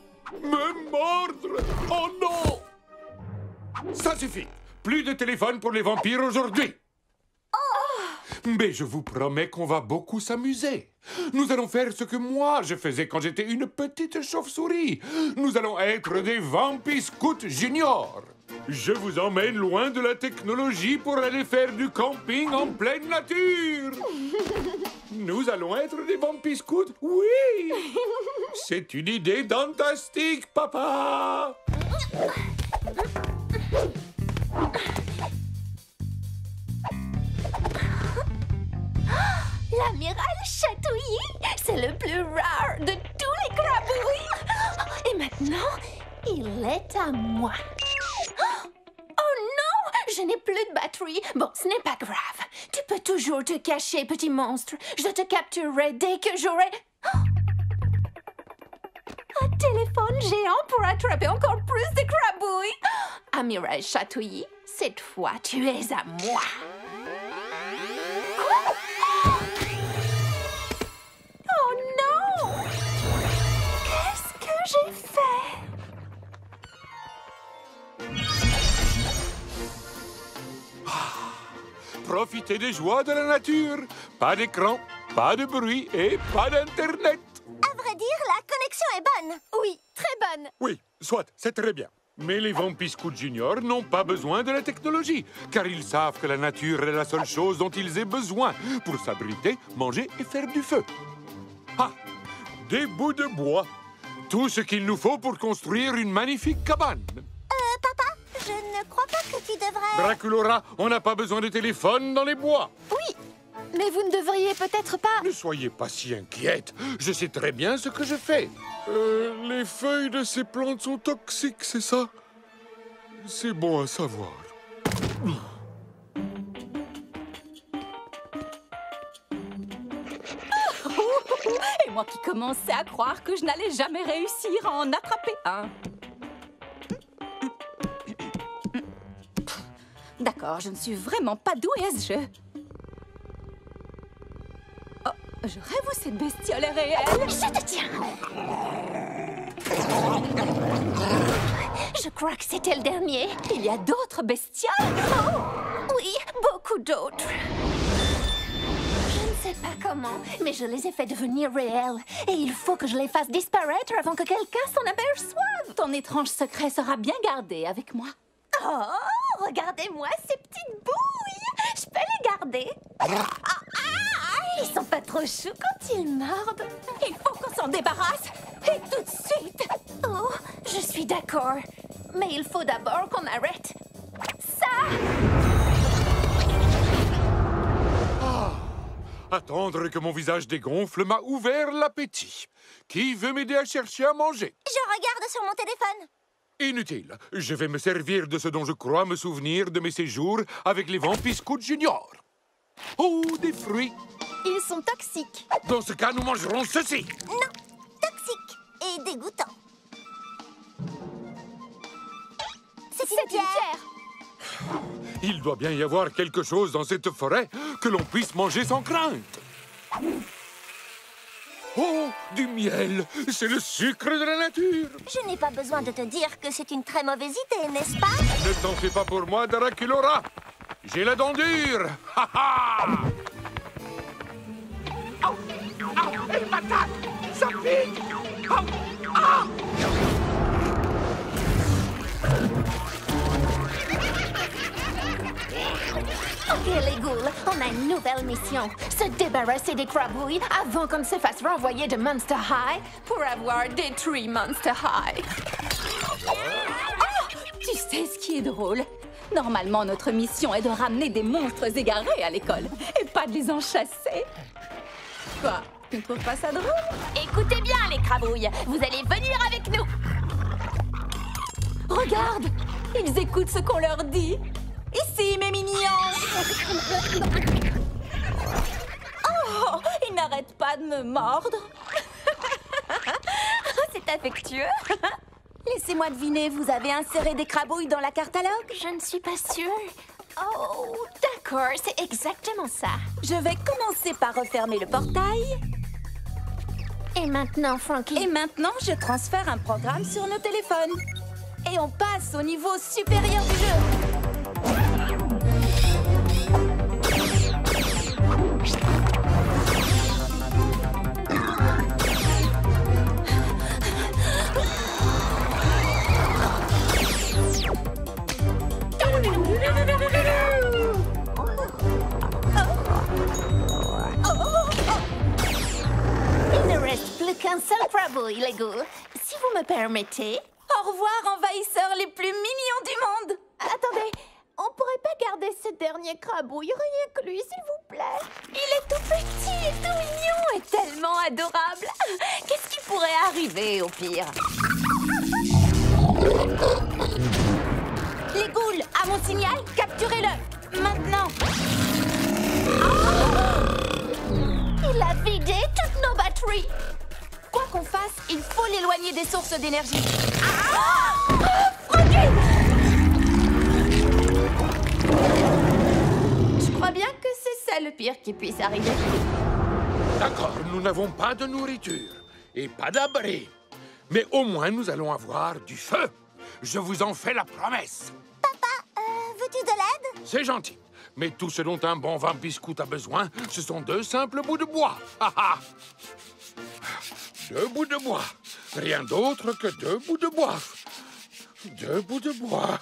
Me mordre! Oh non! Ça suffit! Plus de téléphone pour les vampires aujourd'hui! Mais je vous promets qu'on va beaucoup s'amuser. Nous allons faire ce que moi je faisais quand j'étais une petite chauve-souris. Nous allons être des Vampiscouts juniors. Je vous emmène loin de la technologie pour aller faire du camping en pleine nature. Nous allons être des Vampiscouts, oui. C'est une idée fantastique, papa. L'amiral Chatouillis, c'est le plus rare de tous les crabouilles. Et maintenant, il est à moi. Oh non, je n'ai plus de batterie. Bon, ce n'est pas grave. Tu peux toujours te cacher, petit monstre. Je te capturerai dès que j'aurai... Un téléphone géant pour attraper encore plus de crabouilles. Amiral Chatouillis, cette fois, tu es à moi. Oh non! Qu'est-ce que j'ai fait? Profitez des joies de la nature. Pas d'écran, pas de bruit et pas d'Internet. À vrai dire, la connexion est bonne. Oui, très bonne. Oui, soit, c'est très bien. Mais les Vampiscouts Junior n'ont pas besoin de la technologie, car ils savent que la nature est la seule chose dont ils aient besoin pour s'abriter, manger et faire du feu. Ah, des bouts de bois. Tout ce qu'il nous faut pour construire une magnifique cabane. Papa, je ne crois pas que tu devrais... Draculaura, on n'a pas besoin de téléphone dans les bois. Oui, mais vous ne devriez peut-être pas... Ne soyez pas si inquiète. Je sais très bien ce que je fais. Les feuilles de ces plantes sont toxiques, c'est ça? C'est bon à savoir. Et moi qui commençais à croire que je n'allais jamais réussir à en attraper un. D'accord, je ne suis vraiment pas douée à ce jeu. Oh, je rêve où cette bestiole est réelle. Je te tiens. Je crois que c'était le dernier. Il y a d'autres bestioles? Oh, oui, beaucoup d'autres. Je ne sais pas comment, mais je les ai fait devenir réels. Et il faut que je les fasse disparaître avant que quelqu'un s'en aperçoive. Ton étrange secret sera bien gardé avec moi. Oh, regardez-moi ces petites bouilles. Je peux les garder. Ils sont pas trop choux quand ils mordent. Il faut qu'on s'en débarrasse. Et tout de suite. Oh, je suis d'accord. Mais il faut d'abord qu'on arrête ça. Attendre que mon visage dégonfle m'a ouvert l'appétit. Qui veut m'aider à chercher à manger? Je regarde sur mon téléphone. Inutile. Je vais me servir de ce dont je crois me souvenir de mes séjours avec les Vampiscouts Junior. Oh, des fruits. Ils sont toxiques. Dans ce cas, nous mangerons ceci. Non, toxiques et dégoûtants. C'est une pierre. Il doit bien y avoir quelque chose dans cette forêt que l'on puisse manger sans crainte. Oh, du miel! C'est le sucre de la nature! Je n'ai pas besoin de te dire que c'est une très mauvaise idée, n'est-ce pas? Ne t'en fais pas pour moi, Draculaura! J'ai la dent dure! Ha ha! Oh, oh, elle m'attaque! Ça pique! Oh, ah! Ok, les ghouls, on a une nouvelle mission. Se débarrasser des crabouilles avant qu'on se fasse renvoyer de Monster High pour avoir détruit Monster High. Oh, tu sais ce qui est drôle? Normalement, notre mission est de ramener des monstres égarés à l'école et pas de les en chasser. Quoi? Tu ne trouves pas ça drôle? Écoutez bien, les crabouilles, vous allez venir avec nous. Regarde, ils écoutent ce qu'on leur dit. Ici, mes mignons! Oh, ils n'arrêtent pas de me mordre. C'est affectueux. Laissez-moi deviner, vous avez inséré des crabouilles dans la catalogue? Je ne suis pas sûre. Oh, d'accord, c'est exactement ça. Je vais commencer par refermer le portail. Et maintenant, Frankie? Et maintenant, je transfère un programme sur nos téléphones. Et on passe au niveau supérieur du jeu. Il ne reste plus qu'un seul crabouille, les ghouls. Si vous me permettez. Au revoir, envahisseurs les plus mignons du monde. Attendez, ce dernier crabouille, rien que lui, s'il vous plaît. Il est tout petit et tout mignon et tellement adorable. Qu'est-ce qui pourrait arriver au pire? Les ghouls, à mon signal, capturez-le. Maintenant. Il a vidé toutes nos batteries. Quoi qu'on fasse, il faut l'éloigner des sources d'énergie. Froggy! Je crois bien que c'est ça le pire qui puisse arriver. D'accord, nous n'avons pas de nourriture et pas d'abri. Mais au moins, nous allons avoir du feu. Je vous en fais la promesse. Papa, veux-tu de l'aide? C'est gentil. Mais tout ce dont un bon vampire a besoin, ce sont 2 simples bouts de bois. Ha ha! 2 bouts de bois. Rien d'autre que 2 bouts de bois. 2 bouts de bois.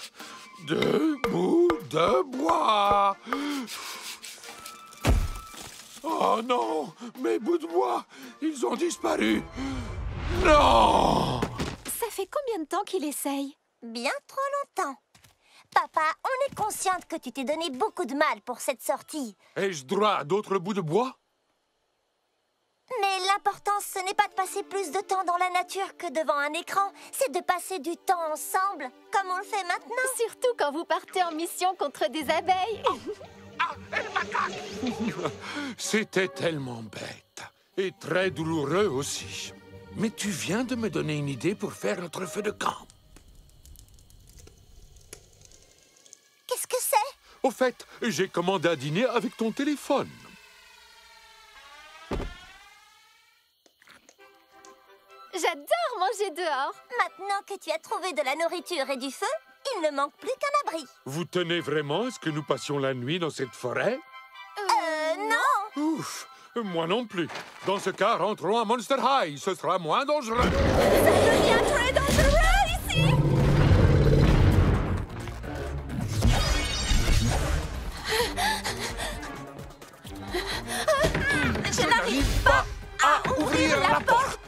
2 bouts de bois. Oh non! Mes bouts de bois, ils ont disparu. Non! Ça fait combien de temps qu'il essaye? Bien trop longtemps. Papa, on est consciente que tu t'es donné beaucoup de mal pour cette sortie. Ai-je droit à d'autres bouts de bois? Mais l'important, ce n'est pas de passer plus de temps dans la nature que devant un écran. C'est de passer du temps ensemble, comme on le fait maintenant. Surtout quand vous partez en mission contre des abeilles. C'était tellement bête. Et très douloureux aussi. Mais tu viens de me donner une idée pour faire notre feu de camp. Qu'est-ce que c'est? Au fait, j'ai commandé à dîner avec ton téléphone. J'adore manger dehors. Maintenant que tu as trouvé de la nourriture et du feu, il ne manque plus qu'un abri. Vous tenez vraiment à ce que nous passions la nuit dans cette forêt? Non. Ouf, moi non plus. Dans ce cas, rentrons à Monster High. Ce sera moins dangereux. Ça devient très dangereux ici. Je n'arrive pas à ouvrir la porte.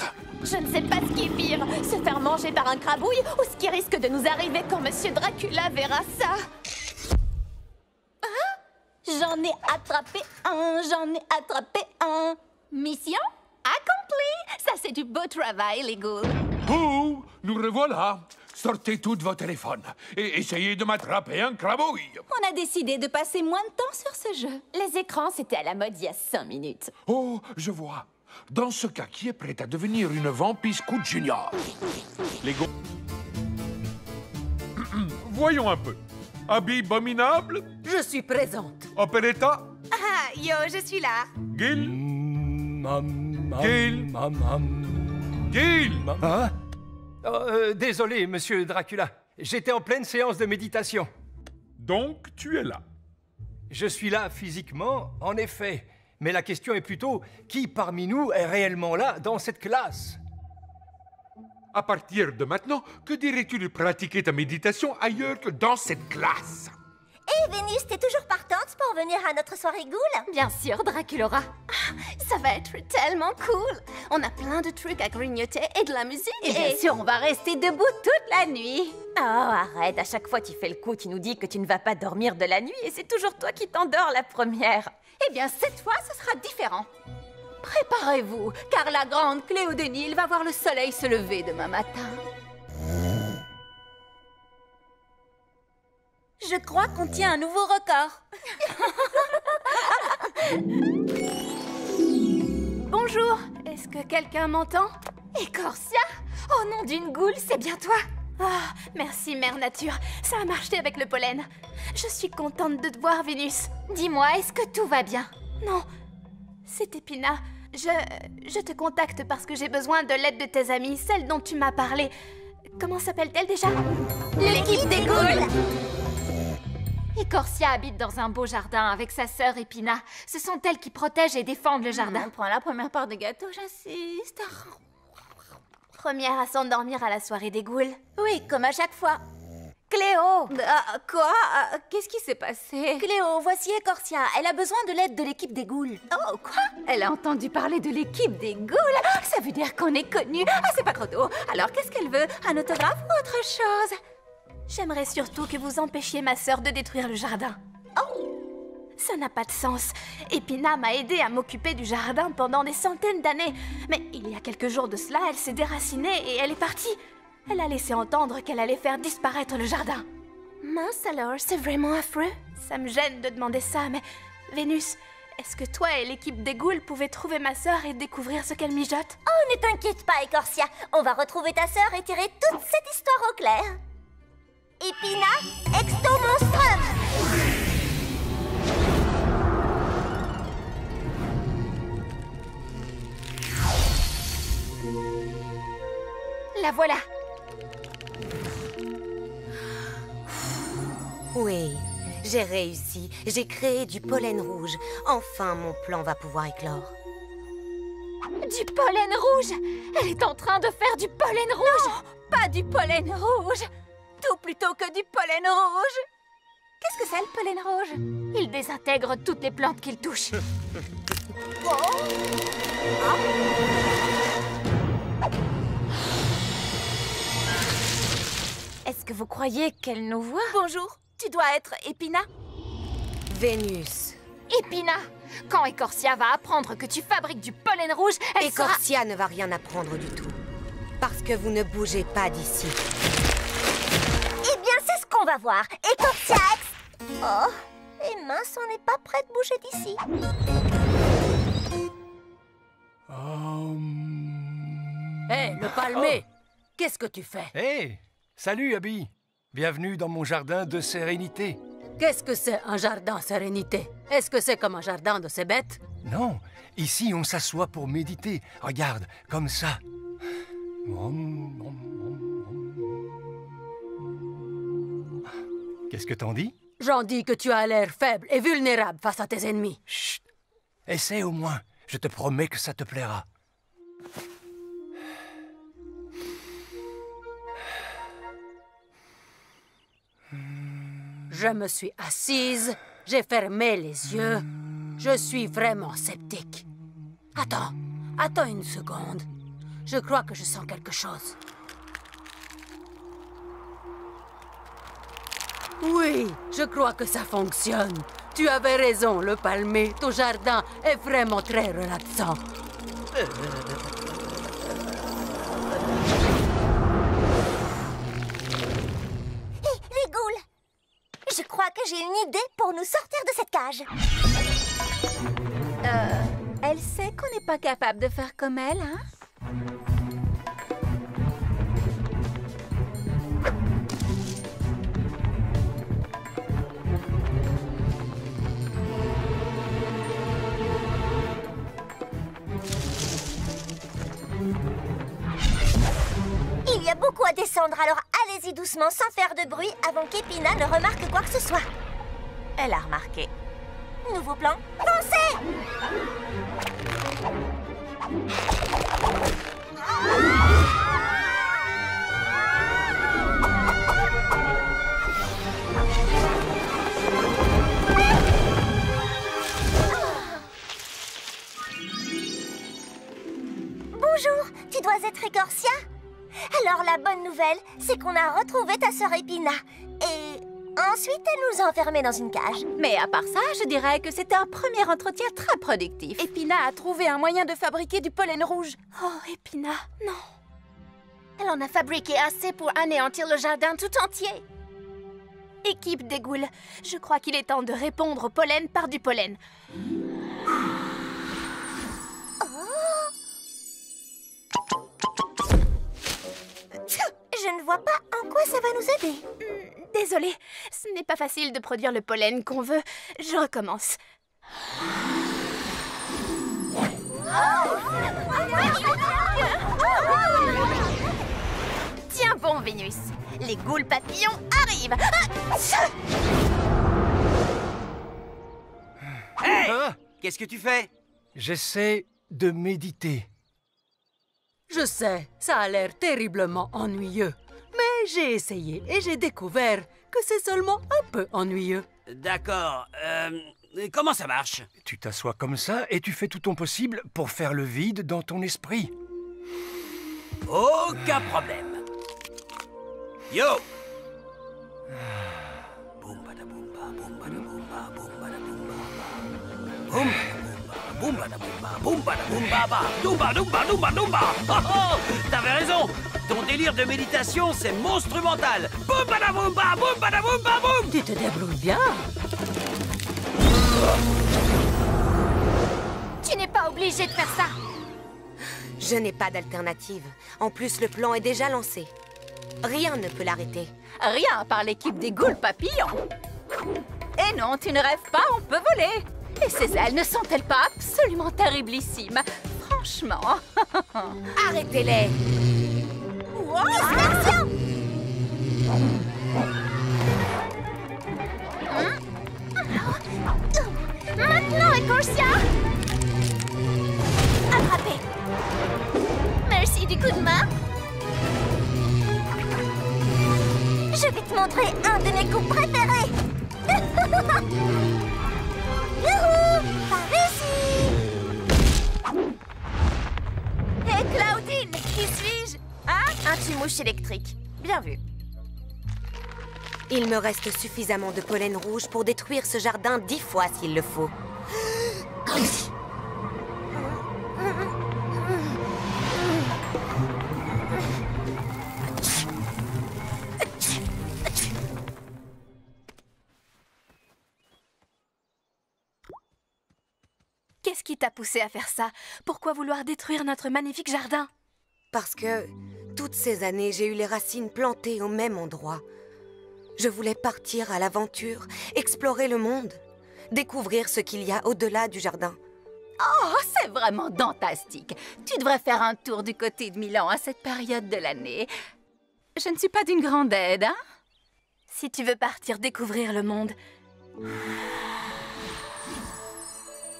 Je ne sais pas ce qui est pire, se faire manger par un crabouille ou ce qui risque de nous arriver quand Monsieur Dracula verra ça. J'en ai attrapé un. Mission accomplie. Ça, c'est du beau travail, les ghouls. Oh, nous revoilà. Sortez tous vos téléphones et essayez de m'attraper un crabouille. On a décidé de passer moins de temps sur ce jeu. Les écrans, c'était à la mode il y a 5 minutes. Oh, je vois. Dans ce cas, qui est prêt à devenir une vampire scout junior? Les go... Voyons un peu. Habit abominable? Je suis présente. Opéretta? Ah, yo, je suis là. Gil? Gil? Gil? Hein? Désolé, monsieur Dracula. J'étais en pleine séance de méditation. Donc, tu es là? Je suis là physiquement, en effet. Mais la question est plutôt, qui parmi nous est réellement là, dans cette classe? À partir de maintenant, que dirais-tu de pratiquer ta méditation ailleurs que dans cette classe? Et Vénus, t'es toujours partante pour venir à notre soirée ghoul? Bien sûr, Draculaura. Ça va être tellement cool. On a plein de trucs à grignoter et de la musique. Et bien sûr, on va rester debout toute la nuit. Oh, arrête, à chaque fois tu fais le coup, tu nous dis que tu ne vas pas dormir de la nuit et c'est toujours toi qui t'endors la première. Eh bien, cette fois, ce sera différent. Préparez-vous, car la grande Cléo de Nil va voir le soleil se lever demain matin. Je crois qu'on tient un nouveau record. Bonjour, est-ce que quelqu'un m'entend? Écorcia? Oh nom d'une goule, c'est bien toi? Ah, merci Mère Nature, ça a marché avec le pollen. Je suis contente de te voir, Vénus. Dis-moi, est-ce que tout va bien? Non, c'est Épina. Je te contacte parce que j'ai besoin de l'aide de tes amies, celle dont tu m'as parlé. Comment s'appelle-t-elle déjà? L'équipe des ghouls. Écorcia habite dans un beau jardin avec sa sœur Épina. Ce sont elles qui protègent et défendent le jardin. Prends la première part de gâteau, j'insiste. Première à s'endormir à la soirée des ghouls. Oui, comme à chaque fois. Cléo! Quoi? Qu'est-ce qui s'est passé? Cléo, voici Écorcia. Elle a besoin de l'aide de l'équipe des ghouls. Oh, quoi? Elle a entendu parler de l'équipe des ghouls? Ça veut dire qu'on est connus. Ah, c'est pas trop tôt. Alors, qu'est-ce qu'elle veut? Un autographe ou autre chose? J'aimerais surtout que vous empêchiez ma sœur de détruire le jardin. Oh! Ça n'a pas de sens. Epina m'a aidé à m'occuper du jardin pendant des centaines d'années. Mais il y a quelques jours de cela, elle s'est déracinée et elle est partie. Elle a laissé entendre qu'elle allait faire disparaître le jardin. Mince alors, c'est vraiment affreux. Ça me gêne de demander ça, mais... Vénus, est-ce que toi et l'équipe des ghouls pouvaient trouver ma sœur et découvrir ce qu'elle mijote? Oh, ne t'inquiète pas, Écorcia. On va retrouver ta sœur et tirer toute cette histoire au clair. Epina, Exto-Monstrum! La voilà. Oui, j'ai réussi. J'ai créé du pollen rouge. Enfin, mon plan va pouvoir éclore. Du pollen rouge! Elle est en train de faire du pollen rouge! Non, pas du pollen rouge! Tout plutôt que du pollen rouge! Qu'est-ce que c'est le pollen rouge? Il désintègre toutes les plantes qu'il touche. Est-ce que vous croyez qu'elle nous voit? Bonjour, tu dois être Epina? Vénus. Epina, quand Écorcia va apprendre que tu fabriques du pollen rouge, elle Écorcia ne va rien apprendre du tout. Parce que vous ne bougez pas d'ici. Eh bien, c'est ce qu'on va voir. Écorcia Oh, et mince, on n'est pas prêt de bouger d'ici. Hé, le palmé! Qu'est-ce que tu fais? Hé, salut Abby. Bienvenue dans mon jardin de sérénité. Qu'est-ce que c'est un jardin sérénité? Est-ce que c'est comme un jardin de ces bêtes? Non, ici on s'assoit pour méditer. Regarde, comme ça. Qu'est-ce que t'en dis? J'en dis que tu as l'air faible et vulnérable face à tes ennemis. Chut! Essaie au moins. Je te promets que ça te plaira. Je me suis assise, j'ai fermé les yeux. Je suis vraiment sceptique. Attends une seconde. Je crois que je sens quelque chose. Oui, je crois que ça fonctionne. Tu avais raison, le palmier. Ton jardin est vraiment très relaxant. Les ghouls! Je crois que j'ai une idée pour nous sortir de cette cage. Elle sait qu'on n'est pas capable de faire comme elle, hein? Il y a beaucoup à descendre, alors allez-y doucement, sans faire de bruit, avant qu'Epina ne remarque quoi que ce soit. Elle a remarqué. Nouveau plan, foncez! Bonjour, tu dois être Écorcia? Alors la bonne nouvelle, c'est qu'on a retrouvé ta sœur Epina. Et ensuite, elle nous a enfermés dans une cage. Mais à part ça, je dirais que c'était un premier entretien très productif. Epina a trouvé un moyen de fabriquer du pollen rouge. Oh, Epina, non. Elle en a fabriqué assez pour anéantir le jardin tout entier. Équipe des ghouls, je crois qu'il est temps de répondre au pollen par du pollen. Je ne vois pas en quoi ça va nous aider. Désolée, ce n'est pas facile de produire le pollen qu'on veut. Je recommence. Tiens bon, Vénus. Les ghouls papillons arrivent. Hey! Qu'est-ce que tu fais? J'essaie de méditer. Je sais, ça a l'air terriblement ennuyeux. Mais j'ai essayé et j'ai découvert que c'est seulement un peu ennuyeux. D'accord. Comment ça marche? Tu t'assois comme ça et tu fais tout ton possible pour faire le vide dans ton esprit. Aucun problème. Yo! Boum bada boum ba, boum bada boum ba, boum bada boum ba. Boum, boum, bada, boum, boum, bada, boum, baba, doumba, doumba, doumba, doumba. Oh, oh, t'avais raison. Ton délire de méditation, c'est monstrumental. Boum, bada, boum, ba, boum, bada, boum, ba, boum. Tu te débrouilles bien. Tu n'es pas obligé de faire ça. Je n'ai pas d'alternative. En plus, le plan est déjà lancé. Rien ne peut l'arrêter. Rien à part l'équipe des ghouls papillons. Et non, tu ne rêves pas, on peut voler. Et ces ailes ne sont-elles pas absolument terriblissimes? Franchement. Arrêtez-les. Wow, dispersion. Maintenant, Écorcia! Attrapé! Merci du coup de main! Je vais te montrer un de mes coups préférés. Youhou! Par ici. Hé, Claudine, qui suis-je? Hein? Un tue-mouche électrique. Bien vu. Il me reste suffisamment de pollen rouge pour détruire ce jardin 10 fois s'il le faut. Qu'est-ce qui t'a poussé à faire ça? Pourquoi vouloir détruire notre magnifique jardin? Parce que toutes ces années, j'ai eu les racines plantées au même endroit. Je voulais partir à l'aventure, explorer le monde, découvrir ce qu'il y a au-delà du jardin. Oh, c'est vraiment fantastique. Tu devrais faire un tour du côté de Milan à cette période de l'année. Je ne suis pas d'une grande aide, hein? Si tu veux partir découvrir le monde,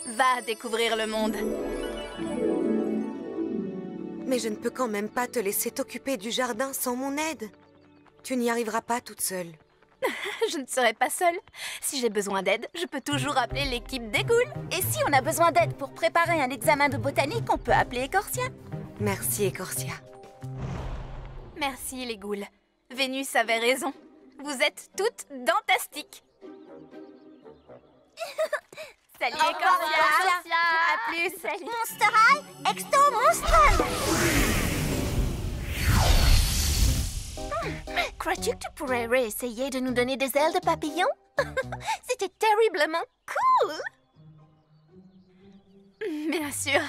va découvrir le monde. Mais je ne peux quand même pas te laisser t'occuper du jardin sans mon aide. Tu n'y arriveras pas toute seule. Je ne serai pas seule. Si j'ai besoin d'aide, je peux toujours appeler l'équipe des ghouls. Et si on a besoin d'aide pour préparer un examen de botanique, on peut appeler Écorcia. Merci, Écorcia. Merci, les ghouls. Vénus avait raison. Vous êtes toutes fantastiques. Salut, Écorcia. À plus. Salut. Monster High, Exto Monstrum. Crois-tu que tu pourrais réessayer de nous donner des ailes de papillon? C'était terriblement cool! Bien sûr.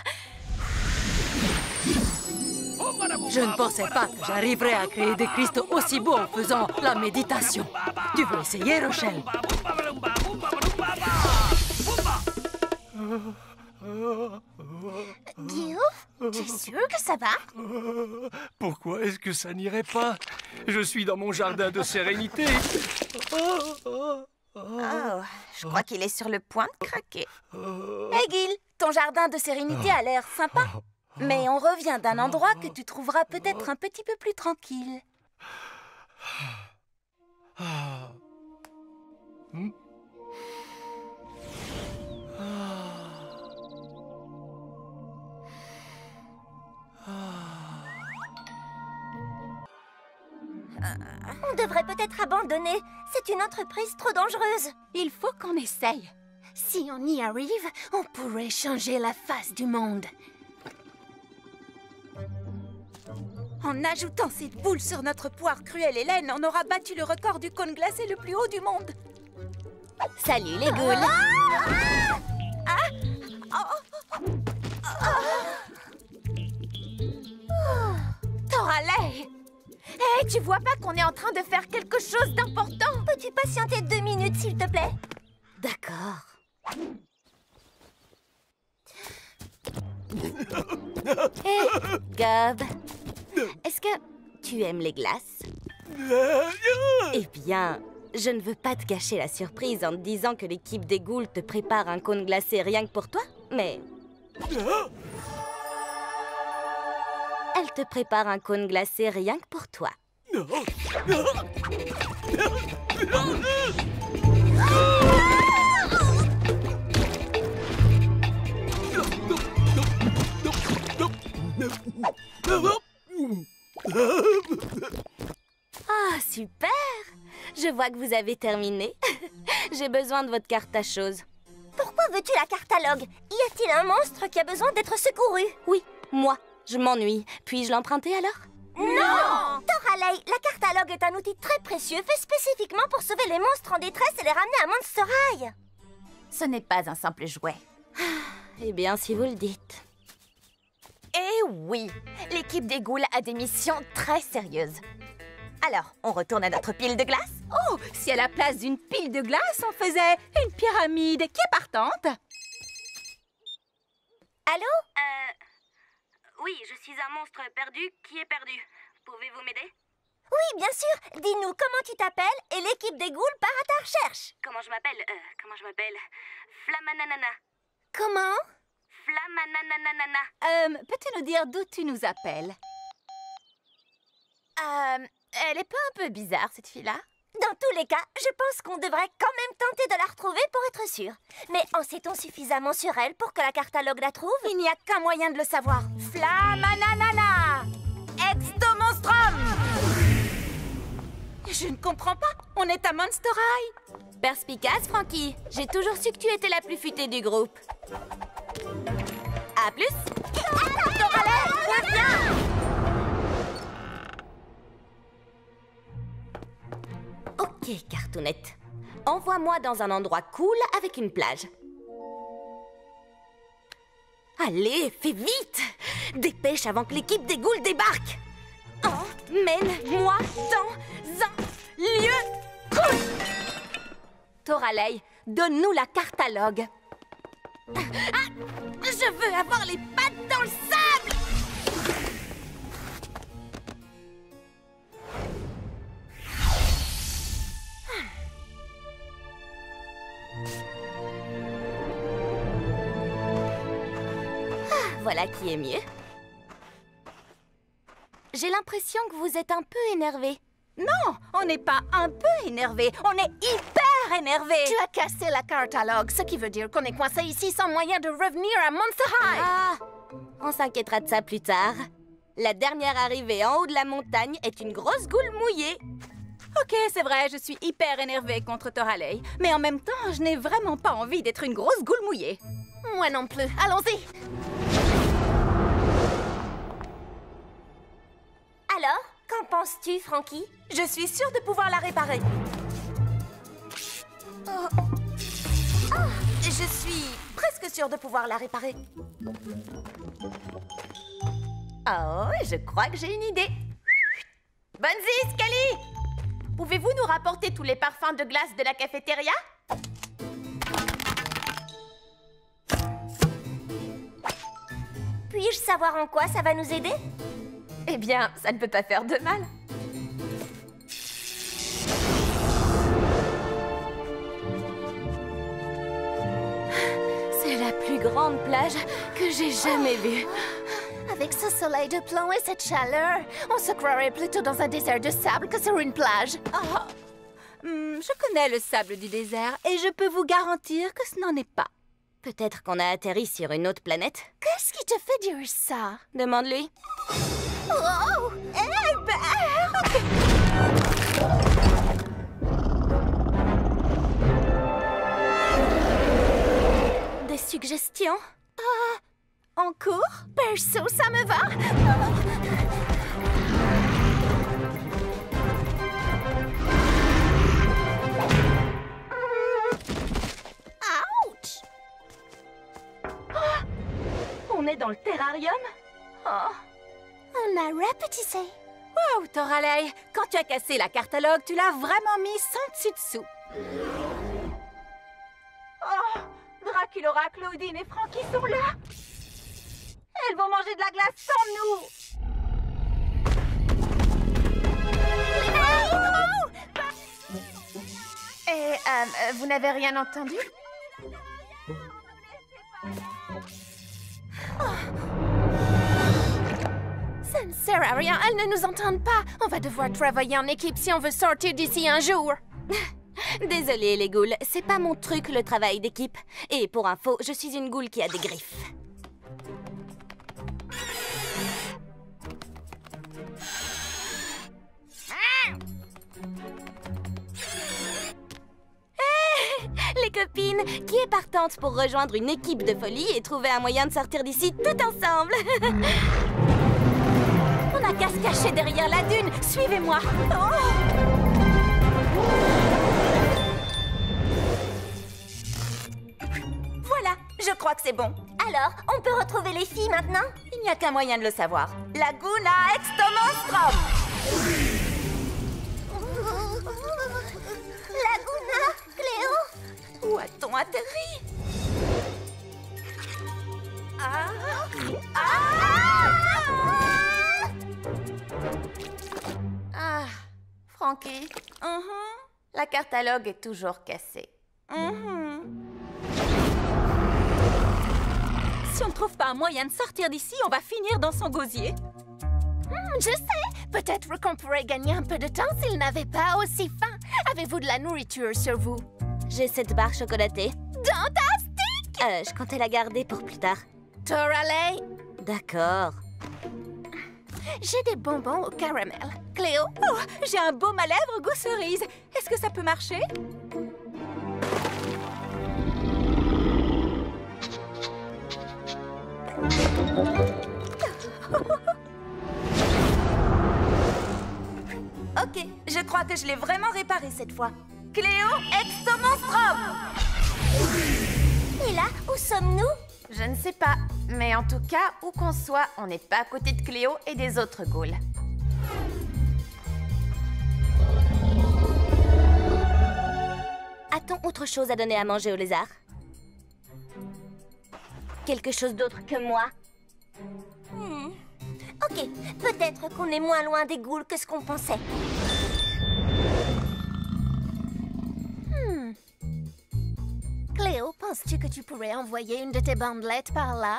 Je ne pensais pas que j'arriverais à créer des cristaux aussi beaux en faisant la méditation. Tu veux essayer, Rochelle? Guillaume, tu es sûr que ça va? Pourquoi est-ce que ça n'irait pas? Je suis dans mon jardin de sérénité. Oh, je crois qu'il est sur le point de craquer. Hey Gil, ton jardin de sérénité a l'air sympa. Mais on revient d'un endroit que tu trouveras peut-être un petit peu plus tranquille. On devrait peut-être abandonner. C'est une entreprise trop dangereuse. Il faut qu'on essaye. Si on y arrive, on pourrait changer la face du monde. En ajoutant cette boule sur notre poire cruelle Hélène, on aura battu le record du cône glacé le plus haut du monde. Salut les ghouls. Toralei! Hé, tu vois pas qu'on est en train de faire quelque chose d'important? Peux-tu patienter 2 minutes, s'il te plaît? D'accord. Hé, Gob. Est-ce que tu aimes les glaces? Eh bien, je ne veux pas te gâcher la surprise en te disant que l'équipe des ghouls te prépare un cône glacé rien que pour toi, mais... Elle te prépare un cône glacé rien que pour toi. Ah, super! Je vois que vous avez terminé. J'ai besoin de votre carte à chose. Pourquoi veux-tu la cartalogue? Y a-t-il un monstre qui a besoin d'être secouru? Oui, moi. Je m'ennuie. Puis-je l'emprunter alors? Non! Toralei, la cartalogue est un outil très précieux fait spécifiquement pour sauver les monstres en détresse et les ramener à Monster High. Ce n'est pas un simple jouet. Eh bien, si vous le dites. Eh oui, l'équipe des ghouls a des missions très sérieuses. Alors, on retourne à notre pile de glace? Oh, si à la place d'une pile de glace, on faisait une pyramide qui est partante. Allô? Oui, je suis un monstre perdu qui est perdu. Pouvez-vous m'aider? Oui, bien sûr. Dis-nous comment tu t'appelles et l'équipe des ghouls part à ta recherche. Comment je m'appelle? Flamananana. Comment? Flamananana. Peux-tu nous dire d'où tu nous appelles? Elle est pas un peu bizarre, cette fille-là? Dans tous les cas, je pense qu'on devrait quand même tenter de la retrouver pour être sûr. Mais en sait-on suffisamment sur elle pour que la cartalogue la trouve? Il n'y a qu'un moyen de le savoir. Flamananana! Extomonstrum! Je ne comprends pas. On est à Monster High. Perspicace, Frankie. J'ai toujours su que tu étais la plus futée du groupe. À plus! Toralei, reviens! Ok, Cartoonette. Envoie-moi dans un endroit cool avec une plage. Allez, fais vite! Dépêche avant que l'équipe des ghouls débarque! Emmène-moi dans un lieu cool! Toralei, donne-nous la cartalogue. Je veux avoir les pattes dans le sable! Voilà qui est mieux. J'ai l'impression que vous êtes un peu énervé. Non, on n'est pas un peu énervé, on est hyper énervé. Tu as cassé la cartalogue, ce qui veut dire qu'on est coincé ici sans moyen de revenir à Monster High. Ah, on s'inquiétera de ça plus tard. La dernière arrivée en haut de la montagne est une grosse goule mouillée. Ok, c'est vrai, je suis hyper énervée contre Toralei. Mais en même temps, je n'ai vraiment pas envie d'être une grosse goule mouillée. Moi non plus. Allons-y. Alors, qu'en penses-tu, Frankie? Je suis sûre de pouvoir la réparer. Je suis presque sûre de pouvoir la réparer. Oh, je crois que j'ai une idée. Bonzi, Scully! Pouvez-vous nous rapporter tous les parfums de glace de la cafétéria? Puis-je savoir en quoi ça va nous aider? Eh bien, ça ne peut pas faire de mal. C'est la plus grande plage que j'ai jamais vue. Avec ce soleil de plomb et cette chaleur, on se croirait plutôt dans un désert de sable que sur une plage. Je connais le sable du désert et je peux vous garantir que ce n'en est pas. Peut-être qu'on a atterri sur une autre planète. Qu'est-ce qui te fait dire ça? Demande-lui. Oh! Des suggestions? En cours? Perso, ça me va! Ouch! On est dans le terrarium? On a rapetissé. Wow, Toralei, quand tu as cassé la cartalogue, tu l'as vraiment mis sans dessus-dessous. Oh, Draculaura, Claudine et Frankie sont là. Elles vont manger de la glace sans nous. Et vous n'avez rien entendu? Ça ne sert à rien, elles ne nous entendent pas. On va devoir travailler en équipe si on veut sortir d'ici un jour. Désolée, les ghouls, c'est pas mon truc le travail d'équipe. Et pour info, je suis une ghoul qui a des griffes. Les copines, copine qui est partante pour rejoindre une équipe de folie et trouver un moyen de sortir d'ici tout ensemble. On n'a qu'à se cacher derrière la dune. Suivez-moi. Voilà, je crois que c'est bon. Alors, on peut retrouver les filles maintenant? Il n'y a qu'un moyen de le savoir. Laguna Extomonstrum! Laguna, Cléo, où a-t-on atterri? Frankie. La catalogue est toujours cassée. Si on ne trouve pas un moyen de sortir d'ici, on va finir dans son gosier. Je sais. Peut-être qu'on pourrait gagner un peu de temps s'il n'avait pas aussi faim. Avez-vous de la nourriture sur vous? J'ai cette barre chocolatée. Fantastique! Je comptais la garder pour plus tard. Toralei? D'accord. J'ai des bonbons au caramel. Cléo? Oh, j'ai un baume à lèvres goût cerise. Est-ce que ça peut marcher? Ok, je crois que je l'ai vraiment réparé cette fois. Cléo Extomonstrum! Et là, où sommes-nous? Je ne sais pas, mais en tout cas, où qu'on soit, on n'est pas à côté de Cléo et des autres ghouls. A-t-on autre chose à donner à manger aux lézards? Quelque chose d'autre que moi? Ok, peut-être qu'on est moins loin des ghouls que ce qu'on pensait. Cléo, penses-tu que tu pourrais envoyer une de tes bandelettes par là?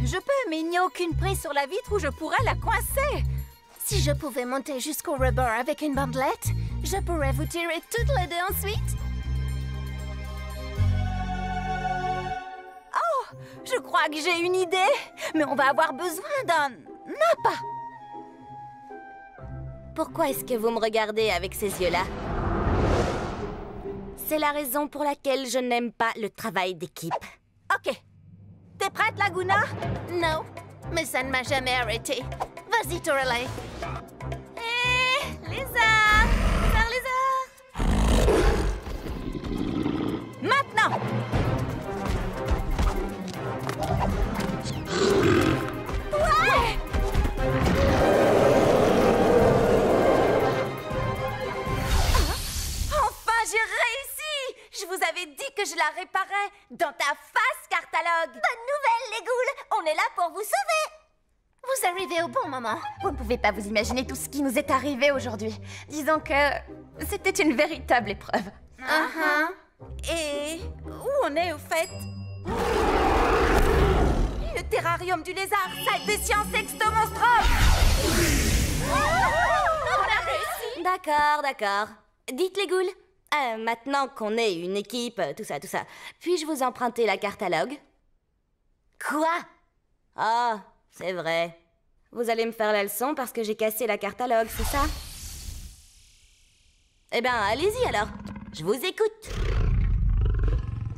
Je peux, mais il n'y a aucune prise sur la vitre où je pourrais la coincer. Si je pouvais monter jusqu'au rebord avec une bandelette, je pourrais vous tirer toutes les deux ensuite. Oh, je crois que j'ai une idée. Mais on va avoir besoin d'un appât. Pourquoi est-ce que vous me regardez avec ces yeux-là? C'est la raison pour laquelle je n'aime pas le travail d'équipe. Ok. T'es prête, Laguna? Non, mais ça ne m'a jamais arrêté. Vas-y, Toralei. Lézard! Lézard! Maintenant! Ouais! Enfin, j'ai réussi! Je vous avais dit que je la réparais. Dans ta face, Cartalogue! Bonne nouvelle, les ghouls! On est là pour vous sauver! Vous arrivez au bon moment. Vous ne pouvez pas vous imaginer tout ce qui nous est arrivé aujourd'hui. Disons que c'était une véritable épreuve. Et où on est, au fait? Le terrarium du lézard, salle des sciences Extomonstrum! On a réussi! D'accord. Dites les ghouls, maintenant qu'on est une équipe, tout ça, puis-je vous emprunter la catalogue? Quoi? Ah, c'est vrai. Vous allez me faire la leçon parce que j'ai cassé la catalogue, c'est ça? Eh bien, allez-y alors. Je vous écoute.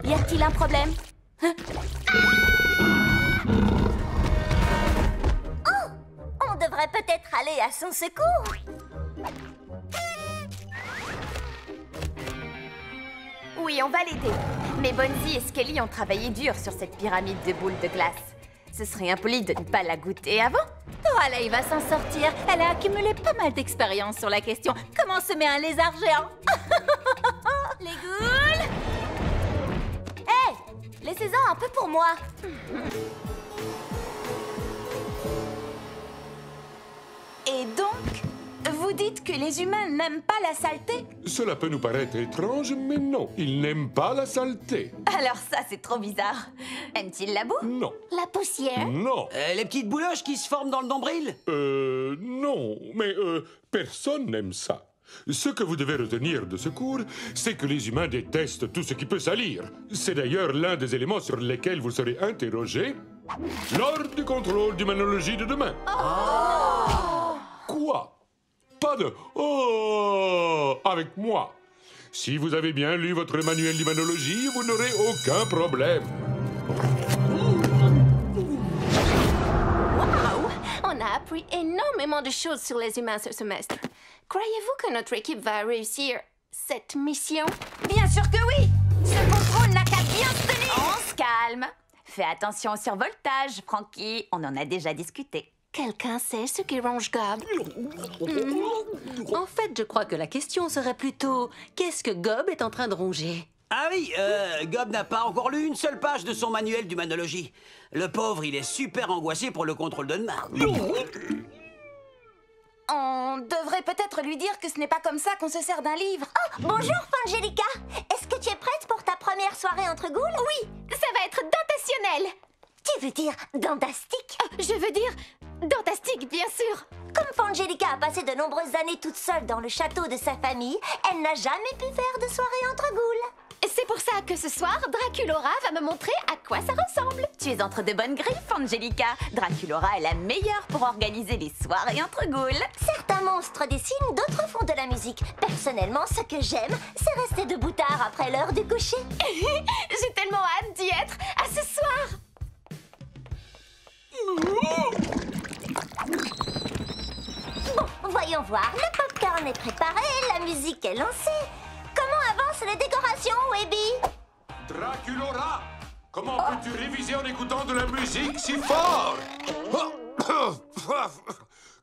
Y a-t-il un problème? Oh! On devrait peut-être aller à son secours. Oui, on va l'aider. Mais Bonzi et Skelly ont travaillé dur sur cette pyramide de boules de glace. Ce serait impoli de ne pas la goûter avant. Toralei va s'en sortir. Elle a accumulé pas mal d'expérience sur la question. Comment se met un lézard géant? Les ghouls! Hé! Laissez-en un peu pour moi. Et donc, vous dites que les humains n'aiment pas la saleté? Cela peut nous paraître étrange, mais non. Ils n'aiment pas la saleté. Alors ça, c'est trop bizarre. Aiment-ils la boue? Non. La poussière? Non. Les petites bouloches qui se forment dans le nombril? Non. Mais personne n'aime ça. Ce que vous devez retenir de ce cours, c'est que les humains détestent tout ce qui peut salir. C'est d'ailleurs l'un des éléments sur lesquels vous serez interrogé lors du contrôle d'humanologie de demain. Quoi? pas de « Oh » avec moi. Si vous avez bien lu votre manuel d'humanologie, vous n'aurez aucun problème. Waouh! On a appris énormément de choses sur les humains ce semestre. Croyez-vous que notre équipe va réussir cette mission? Bien sûr que oui! Ce contrôle n'a qu'à bien se tenir! On se calme. Fais attention au survoltage, Frankie. On en a déjà discuté. Quelqu'un sait ce qui ronge Gob? En fait, je crois que la question serait plutôt qu'est-ce que Gob est en train de ronger? Ah oui, Gob n'a pas encore lu une seule page de son manuel d'humanologie. Le pauvre, il est super angoissé pour le contrôle de demain. On devrait peut-être lui dire que ce n'est pas comme ça qu'on se sert d'un livre. Oh, bonjour, Fangelica. Est-ce que tu es prête pour ta première soirée entre ghouls? Oui, ça va être dentationnel. Tu veux dire dendastique? Je veux dire dentastique, bien sûr. Comme Fangelica a passé de nombreuses années toute seule dans le château de sa famille, elle n'a jamais pu faire de soirée entre ghouls. C'est pour ça que ce soir, Draculora va me montrer à quoi ça ressemble. Tu es entre de bonnes griffes, Angelica. Draculora est la meilleure pour organiser les soirées entre ghouls. Certains monstres dessinent, d'autres font de la musique. Personnellement, ce que j'aime, c'est rester debout tard après l'heure du coucher. J'ai tellement hâte d'y être. À ce soir. Bon, voyons voir. Le popcorn est préparé, la musique est lancée. Comment avancent les décorations, Webby? Draculora, comment peux-tu réviser en écoutant de la musique si fort?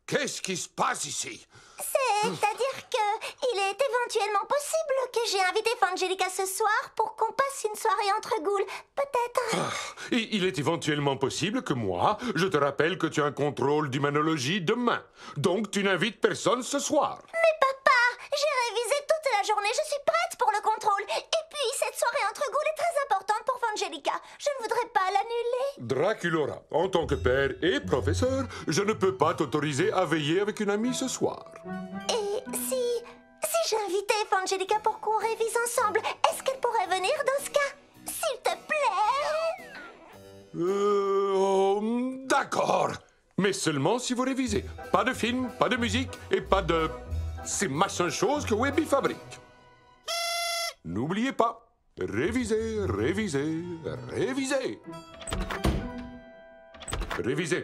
Qu'est-ce qui se passe ici? C'est-à-dire que il est éventuellement possible que j'ai invité Fangelica ce soir pour qu'on passe une soirée entre ghouls. Peut-être. Et il est éventuellement possible que moi, je te rappelle que tu as un contrôle d'humanologie demain. Donc tu n'invites personne ce soir. Mais papa, j'ai révisé toute la journée, je suis prête pour le contrôle. Et puis, cette soirée entre ghouls est très importante pour Fangelica. Je ne voudrais pas l'annuler. Draculora, en tant que père et professeur, je ne peux pas t'autoriser à veiller avec une amie ce soir. Et si j'invitais Fangelica pour qu'on révise ensemble, est-ce qu'elle pourrait venir dans ce cas? S'il te plaît. D'accord. Mais seulement si vous révisez. Pas de film, pas de musique et pas de... ces machins choses que Webby fabrique. N'oubliez pas, révisez, révisez, révisez. Révisez.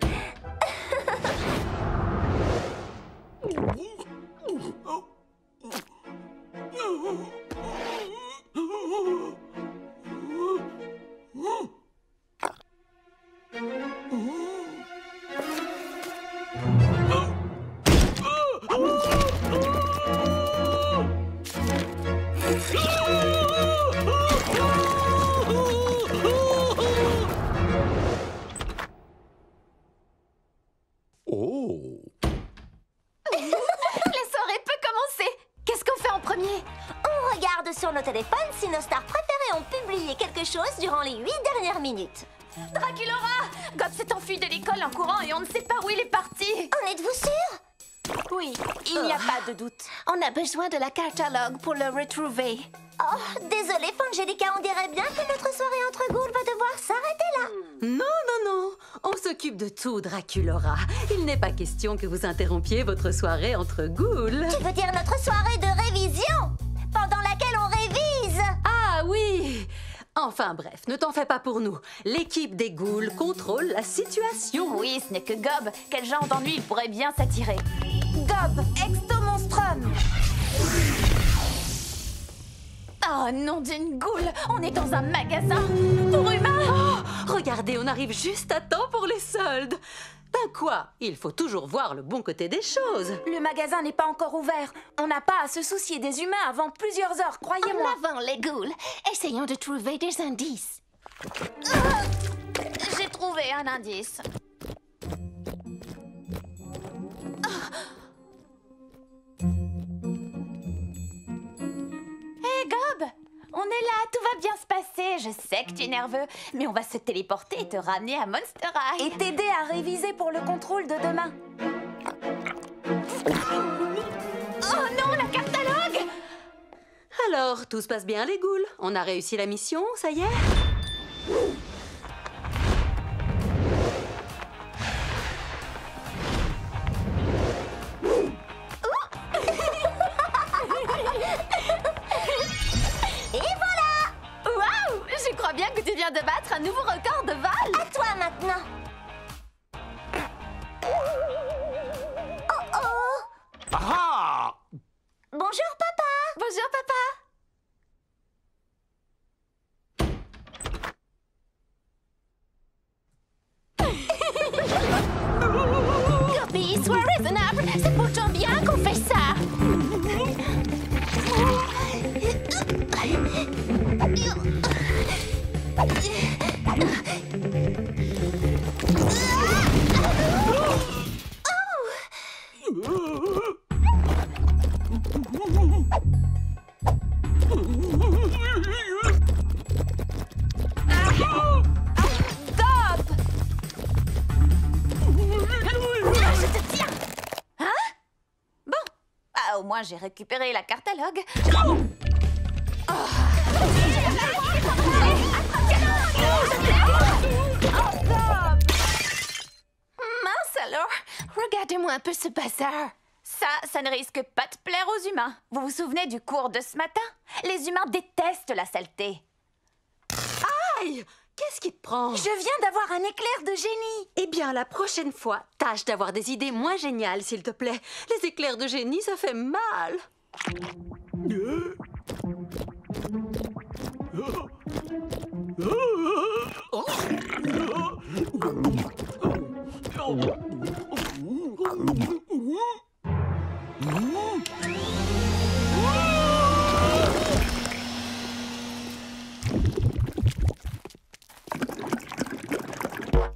Sur nos téléphones si nos stars préférées ont publié quelque chose durant les 8 dernières minutes. Draculora! Gob s'est enfui de l'école en courant et on ne sait pas où il est parti. En êtes-vous sûr? Oui, il n'y a pas de doute. On a besoin de la catalogue pour le retrouver. Oh, désolée, Fangelica, on dirait bien que notre soirée entre ghouls va devoir s'arrêter là. Non, non, non. On s'occupe de tout, Draculora. Il n'est pas question que vous interrompiez votre soirée entre ghouls. Tu veux dire notre soirée de révision? Pendant laquelle on révise. Ah oui. Enfin bref, ne t'en fais pas pour nous. L'équipe des ghouls contrôle la situation. Oui, ce n'est que Gob. Quel genre d'ennui il pourrait bien s'attirer? Gob, exto-monstrum. Oh, nom d'une goule. On est dans un magasin pour humains. Oh, regardez, on arrive juste à temps pour les soldes. Ben quoi? Il faut toujours voir le bon côté des choses. Le magasin n'est pas encore ouvert. On n'a pas à se soucier des humains avant plusieurs heures, croyez-moi. En avant, les ghouls. Essayons de trouver des indices. J'ai trouvé un indice. Hé, Gob! On est là, tout va bien se passer. Je sais que tu es nerveux, mais on va se téléporter et te ramener à Monster High. Et t'aider à réviser pour le contrôle de demain. Oh non, la catalogue! Alors, tout se passe bien, les ghouls? On a réussi la mission, ça y est? viens de battre un nouveau record de vol. À toi maintenant. Oh oh. Ah! Bonjour papa. Bonjour papa. Gobi, sois raisonnable. C'est pour ton bien qu'on fait ça. Au moins, j'ai récupéré la catalogue. Mince alors! Regardez-moi un peu ce bazar. Ça ne risque pas de plaire aux humains. Vous vous souvenez du cours de ce matin? Les humains détestent la saleté. Aïe! Qu'est-ce qui te prend? Je viens d'avoir un éclair de génie. Eh bien, la prochaine fois, tâche d'avoir des idées moins géniales, s'il te plaît. Les éclairs de génie, ça fait mal.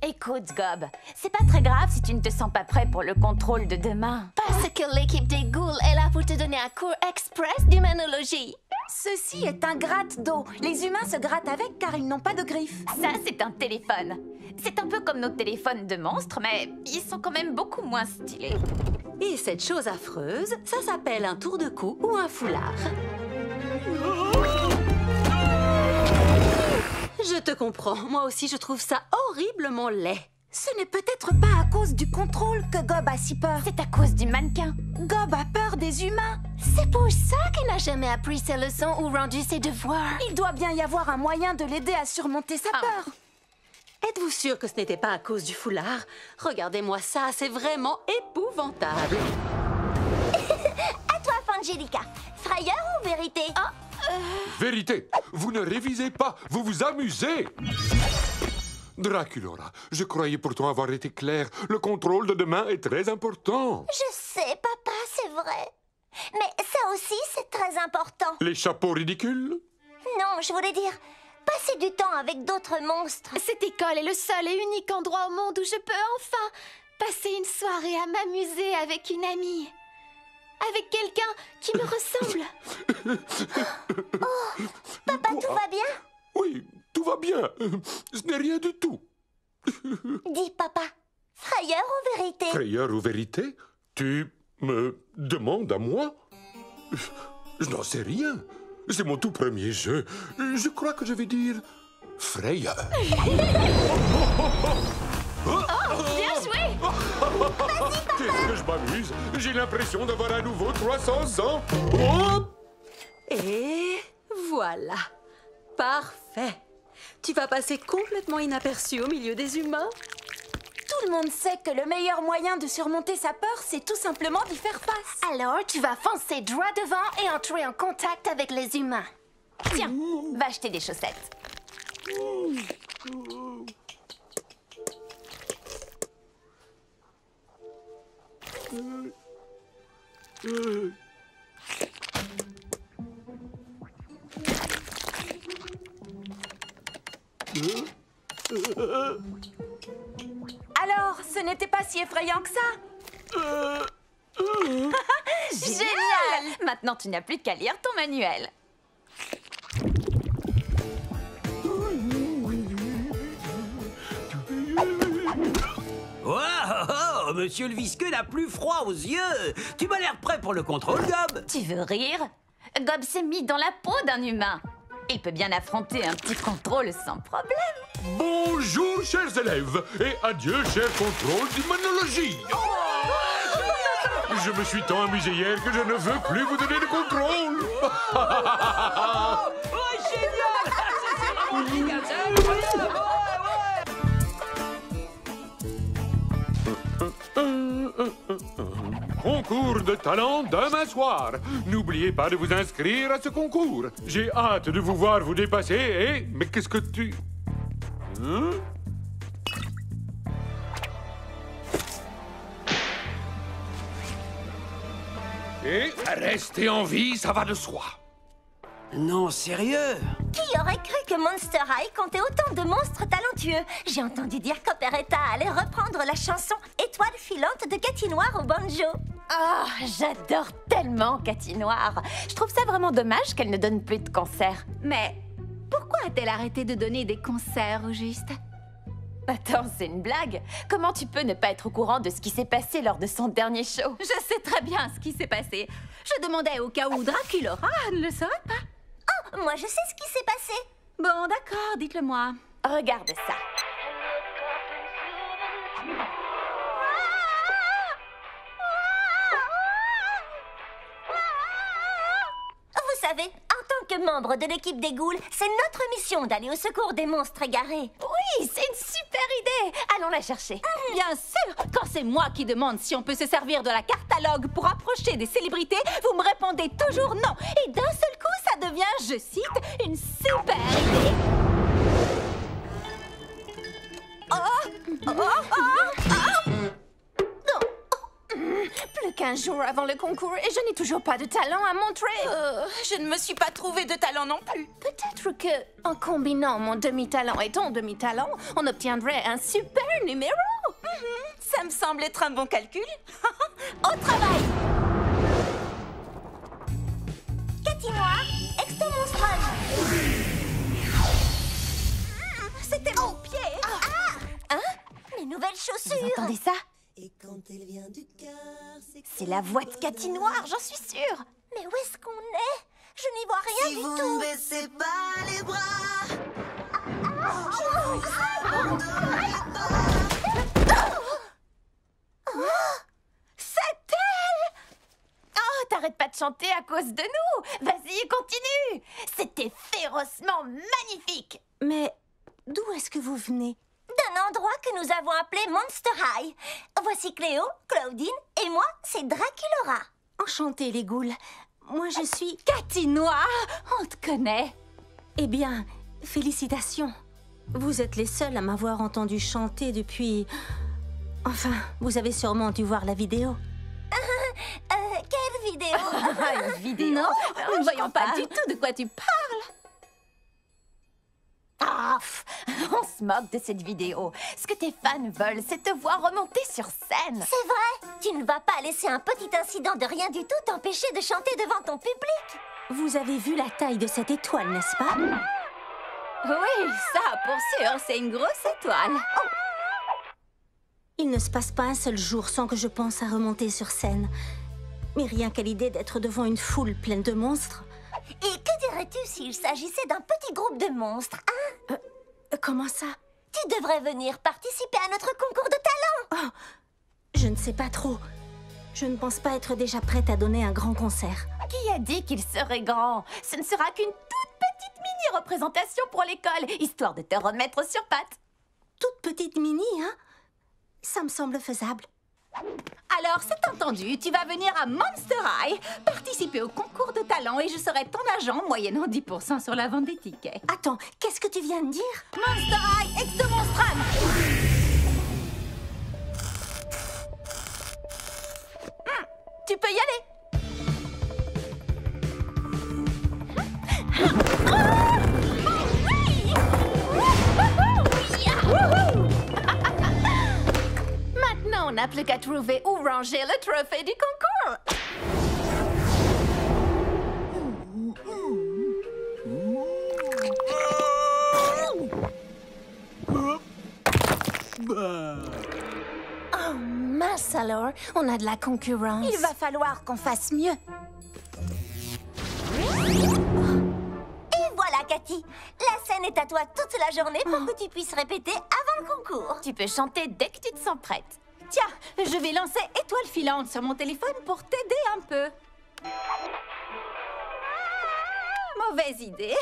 Écoute, Gob, c'est pas très grave si tu ne te sens pas prêt pour le contrôle de demain. Parce que l'équipe des ghouls est là pour te donner un cours express d'humanologie. Ceci est un gratte-d'eau. Les humains se grattent avec car ils n'ont pas de griffes. Ça, c'est un téléphone. C'est un peu comme nos téléphones de monstres, mais ils sont quand même beaucoup moins stylés. Et cette chose affreuse, ça s'appelle un tour de cou ou un foulard. Je te comprends. Moi aussi, je trouve ça horriblement laid. Ce n'est peut-être pas à cause du contrôle que Gob a si peur. C'est à cause du mannequin. Gob a peur des humains. C'est pour ça qu'il n'a jamais appris ses leçons ou rendu ses devoirs. Il doit bien y avoir un moyen de l'aider à surmonter sa peur. Êtes-vous sûr que ce n'était pas à cause du foulard? Regardez-moi ça, c'est vraiment épouvantable. À toi, Fangelica. Frayeur ou vérité? Vérité, vous ne révisez pas, vous vous amusez. Draculaura, je croyais pourtant avoir été clair. Le contrôle de demain est très important. Je sais, papa, c'est vrai. Mais ça aussi, c'est très important. Les chapeaux ridicules? Non, je voulais dire passer du temps avec d'autres monstres. Cette école est le seul et unique endroit au monde où je peux enfin passer une soirée à m'amuser avec une amie. Avec quelqu'un qui me ressemble. Oh, papa, tout va bien? Oui, tout va bien. Ce n'est rien du tout. Dis, papa, frayeur ou vérité? Frayeur ou vérité? Tu me demandes à moi? Je n'en sais rien. C'est mon tout premier jeu. Je crois que je vais dire frayeur. Bien joué! Qu'est-ce que je m'amuse! J'ai l'impression d'avoir à nouveau 300 ans. Oh! Et voilà. Parfait. Tu vas passer complètement inaperçu au milieu des humains. Tout le monde sait que le meilleur moyen de surmonter sa peur, c'est tout simplement d'y faire face. Alors, tu vas foncer droit devant et entrer en contact avec les humains. Tiens, va acheter des chaussettes. Alors, ce n'était pas si effrayant que ça. Génial! Maintenant, tu n'as plus qu'à lire ton manuel. Wow, monsieur le visqueux n'a plus froid aux yeux. Tu m'as l'air prêt pour le contrôle, Gob. Tu veux rire? Gob s'est mis dans la peau d'un humain. Il peut bien affronter un petit contrôle sans problème. Bonjour, chers élèves, et adieu, cher contrôle d'humanologie. Je me suis tant amusé hier que je ne veux plus vous donner de contrôle. Oh, génial! C'est vraiment génial, c'est incroyable! concours de talent demain soir. N'oubliez pas de vous inscrire à ce concours. J'ai hâte de vous voir vous dépasser et... Mais qu'est-ce que tu... Hein? Et rester en vie, ça va de soi. Non, sérieux? Qui aurait cru que Monster High comptait autant de monstres talentueux? J'ai entendu dire qu'Operetta allait reprendre la chanson Étoile filante de Cathy Noir au banjo. Oh, j'adore tellement Cathy Noir. Je trouve ça vraiment dommage qu'elle ne donne plus de concerts. Mais pourquoi a-t-elle arrêté de donner des concerts au juste? Attends, c'est une blague. Comment tu peux ne pas être au courant de ce qui s'est passé lors de son dernier show? Je sais très bien ce qui s'est passé. Je demandais au cas où Draculaura ne le saurait pas. Oh, moi je sais ce qui s'est passé. Bon, d'accord, dites-le-moi. Regarde ça. Vous savez, en tant que membre de l'équipe des ghouls, c'est notre mission d'aller au secours des monstres égarés. Oui, c'est une super idée. Allons la chercher. Bien sûr, quand c'est moi qui demande si on peut se servir de la catalogue pour approcher des célébrités, vous me répondez toujours non. Et d'un seul coup, ça devient, je cite, une super idée. Plus qu'un jour avant le concours et je n'ai toujours pas de talent à montrer. Je ne me suis pas trouvé de talent non plus. Peut-être que, en combinant mon demi-talent et ton demi-talent, on obtiendrait un super numéro. Ça me semble être un bon calcul. Au travail! Cathy Noir, Extomonstrum. C'était mon pied. Hein? Mes nouvelles chaussures. Vous entendez ça? Et quand elle vient du cœur, c'est la voix de Cathy Noir, j'en suis sûre. Mais où est-ce qu'on est? Je n'y vois rien si du vous tout. ne baissez pas les bras, je vous abandonnerai C'est elle! Oh, t'arrêtes pas de chanter à cause de nous. Vas-y, continue. C'était férocement magnifique. Mais d'où est-ce que vous venez? D'un endroit que nous avons appelé Monster High. Voici Cléo, Claudine et moi, c'est Draculaura. Enchantée, les ghouls. Moi, je suis... Cathy Noir, on te connaît. Eh bien, félicitations. Vous êtes les seuls à m'avoir entendu chanter depuis... Enfin, vous avez sûrement dû voir la vidéo. Quelle vidéo? Une vidéo? Non, nous ne voyons pas du tout de quoi tu parles. Ah, on se moque de cette vidéo. Ce que tes fans veulent, c'est te voir remonter sur scène. C'est vrai. Tu ne vas pas laisser un petit incident de rien du tout t'empêcher de chanter devant ton public. Vous avez vu la taille de cette étoile, n'est-ce pas? Oui, ça, pour sûr, c'est une grosse étoile. Oh. Il ne se passe pas un seul jour sans que je pense à remonter sur scène. Mais rien qu'à l'idée d'être devant une foule pleine de monstres... Et que dirais-tu s'il s'agissait d'un petit groupe de monstres, hein? Comment ça? Tu devrais venir participer à notre concours de talent. Oh, je ne sais pas trop. Je ne pense pas être déjà prête à donner un grand concert. Qui a dit qu'il serait grand? Ce ne sera qu'une toute petite mini-représentation pour l'école, histoire de te remettre sur pattes. Toute petite mini, hein? Ça me semble faisable. Alors, c'est entendu, tu vas venir à Monster High, participer au concours de talent et je serai ton agent moyennant 10% sur la vente des tickets. Attends, qu'est-ce que tu viens de dire? Monster High, Extomonstrum! Tu peux y aller. Maintenant, on n'a plus qu'à trouver où ranger le trophée du concours. Oh mince alors, on a de la concurrence. Il va falloir qu'on fasse mieux. Et voilà, Cathy. La scène est à toi toute la journée pour que tu puisses répéter avant le concours. Tu peux chanter dès que tu te sens prête. Tiens, je vais lancer Étoile filante sur mon téléphone pour t'aider un peu. Mauvaise idée.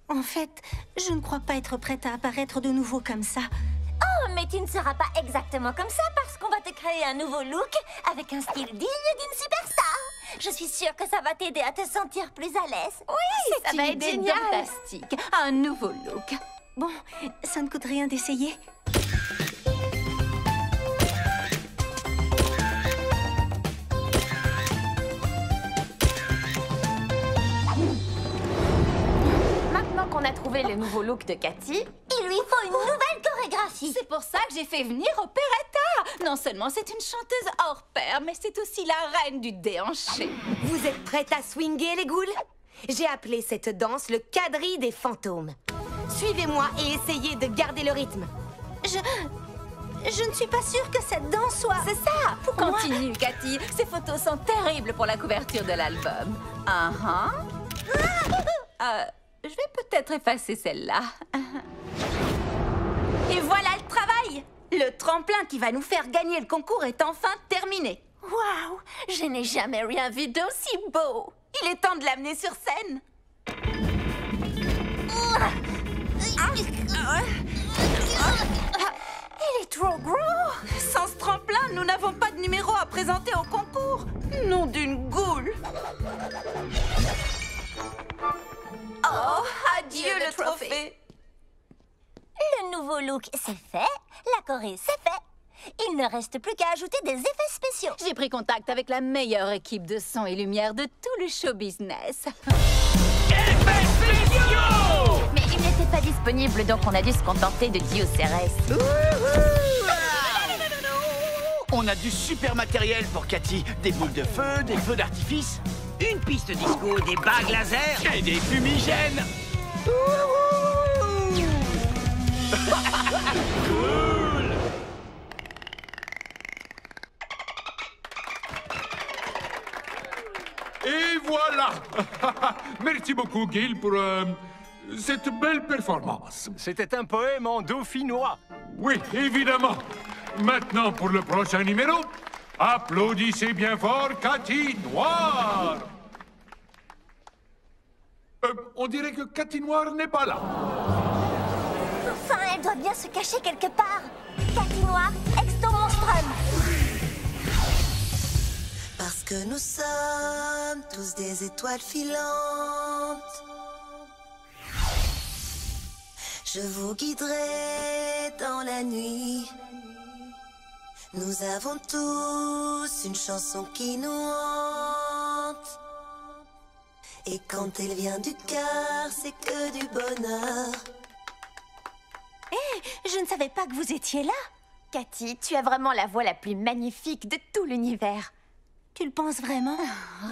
En fait, je ne crois pas être prête à apparaître de nouveau comme ça. Oh, Mais tu ne seras pas exactement comme ça parce qu'on va te créer un nouveau look avec un style digne d'une superstar. Je suis sûre que ça va t'aider à te sentir plus à l'aise. Oui, ça va être génial. Fantastique. Un nouveau look. Bon, ça ne coûte rien d'essayer. Maintenant qu'on a trouvé le nouveau look de Cathy, il lui faut une nouvelle chorégraphie. C'est pour ça que j'ai fait venir Operetta. Non seulement c'est une chanteuse hors pair, mais c'est aussi la reine du déhanché. Vous êtes prêtes à swinger, les ghouls? J'ai appelé cette danse le quadrille des fantômes. Suivez-moi et essayez de garder le rythme. Je ne suis pas sûre que cette danse soit... C'est ça. Continue, Cathy. Ces photos sont terribles pour la couverture de l'album. Je vais peut-être effacer celle-là. et voilà le travail! Le tremplin qui va nous faire gagner le concours est enfin terminé. Waouh! Je n'ai jamais rien vu d'aussi beau. Il est temps de l'amener sur scène. Il est trop gros. Sans ce tremplin, nous n'avons pas de numéro à présenter au concours. Nom d'une goule. Oh, adieu le trophée. Le nouveau look, c'est fait. La choré, c'est fait. Il ne reste plus qu'à ajouter des effets spéciaux. J'ai pris contact avec la meilleure équipe de son et lumière de tout le show business. Effets spéciaux! Mais il n'était pas disponible, donc on a dû se contenter de Dio Ceres. On a du super matériel pour Cathy. Des boules de feu, des feux d'artifice. Une piste disco, des bagues laser et des fumigènes. Cool. Et voilà. Merci beaucoup, Gil, pour cette belle performance. C'était un poème en dauphinois. Oui, évidemment. Maintenant, pour le prochain numéro, applaudissez bien fort Cathy Noir. On dirait que Cathy Noir n'est pas là. Enfin, elle doit bien se cacher quelque part. Cathy Noir, Exto Monstrum. Parce que nous sommes tous des étoiles filantes. Je vous guiderai dans la nuit. Nous avons tous une chanson qui nous hante. Et quand elle vient du cœur, c'est que du bonheur. Je ne savais pas que vous étiez là. Cathy, tu as vraiment la voix la plus magnifique de tout l'univers. Tu le penses vraiment?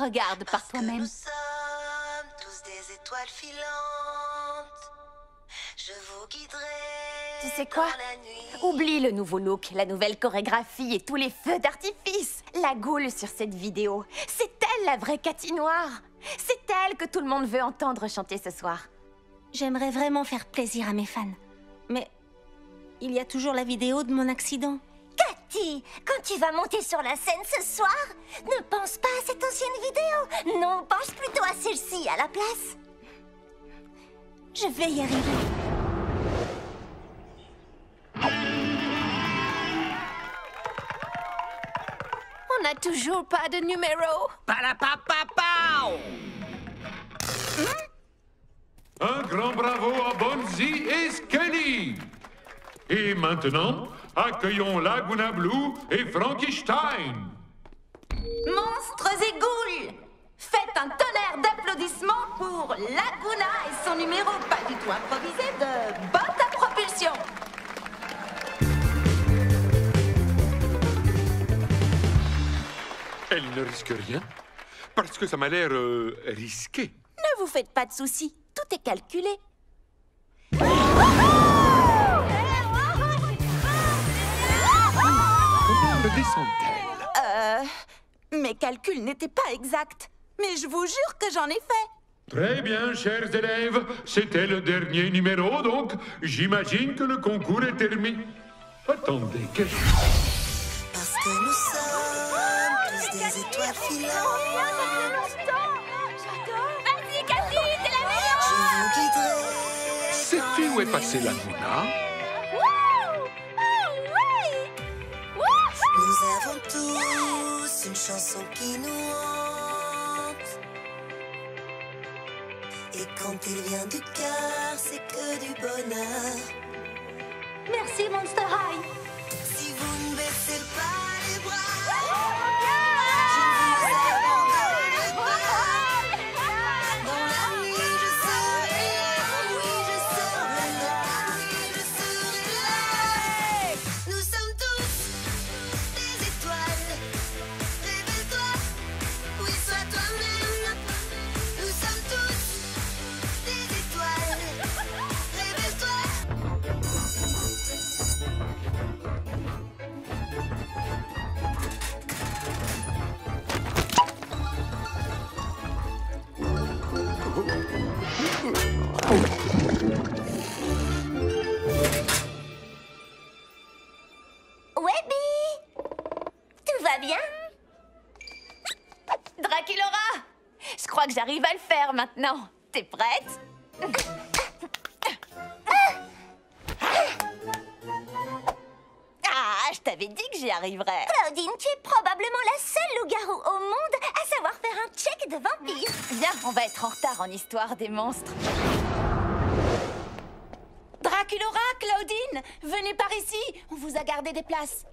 Regarde par toi-même. Nous sommes tous des étoiles filantes. Je vous guiderai. Tu sais quoi? Oublie le nouveau look, la nouvelle chorégraphie et tous les feux d'artifice. La goule sur cette vidéo, c'est elle la vraie Cathy Noir. C'est elle que tout le monde veut entendre chanter ce soir. J'aimerais vraiment faire plaisir à mes fans. Mais il y a toujours la vidéo de mon accident. Cathy, quand tu vas monter sur la scène ce soir, ne pense pas à cette ancienne vidéo. Non, pense plutôt à celle-ci à la place. Je vais y arriver. On n'a toujours pas de numéro. Palapapapao! Un grand bravo à Bonzi et Skelly. Et maintenant, accueillons Laguna Blue et Frankenstein. Monstres et ghouls, faites un tonnerre d'applaudissements pour Laguna et son numéro pas du tout improvisé de botte à propulsion. Elle ne risque rien, parce que ça m'a l'air risqué. Ne vous faites pas de soucis, tout est calculé. Comment le descend-elle? Mes calculs n'étaient pas exacts, mais je vous jure que j'en ai fait. Très bien, chers élèves. C'était le dernier numéro, donc j'imagine que le concours est terminé. Attendez, qu'est-ce que... Parce que nous sommes tous des étoiles filantes. Vas-y, Cathy, t'es la meilleure. Je vous guiderai. Sais-tu où est passée Laguna? avons tous une chanson qui nous hante. Et quand il vient du cœur, c'est que du bonheur. Merci, Monster High. Si vous ne baissez pas les bras, Draculaura! Je crois que j'arrive à le faire maintenant. T'es prête? Ah, je t'avais dit que j'y arriverais. Claudine, tu es probablement la seule loup-garou au monde à savoir faire un check de vampire. Viens, on va être en retard en histoire des monstres. Draculaura, Claudine, venez par ici. On vous a gardé des places.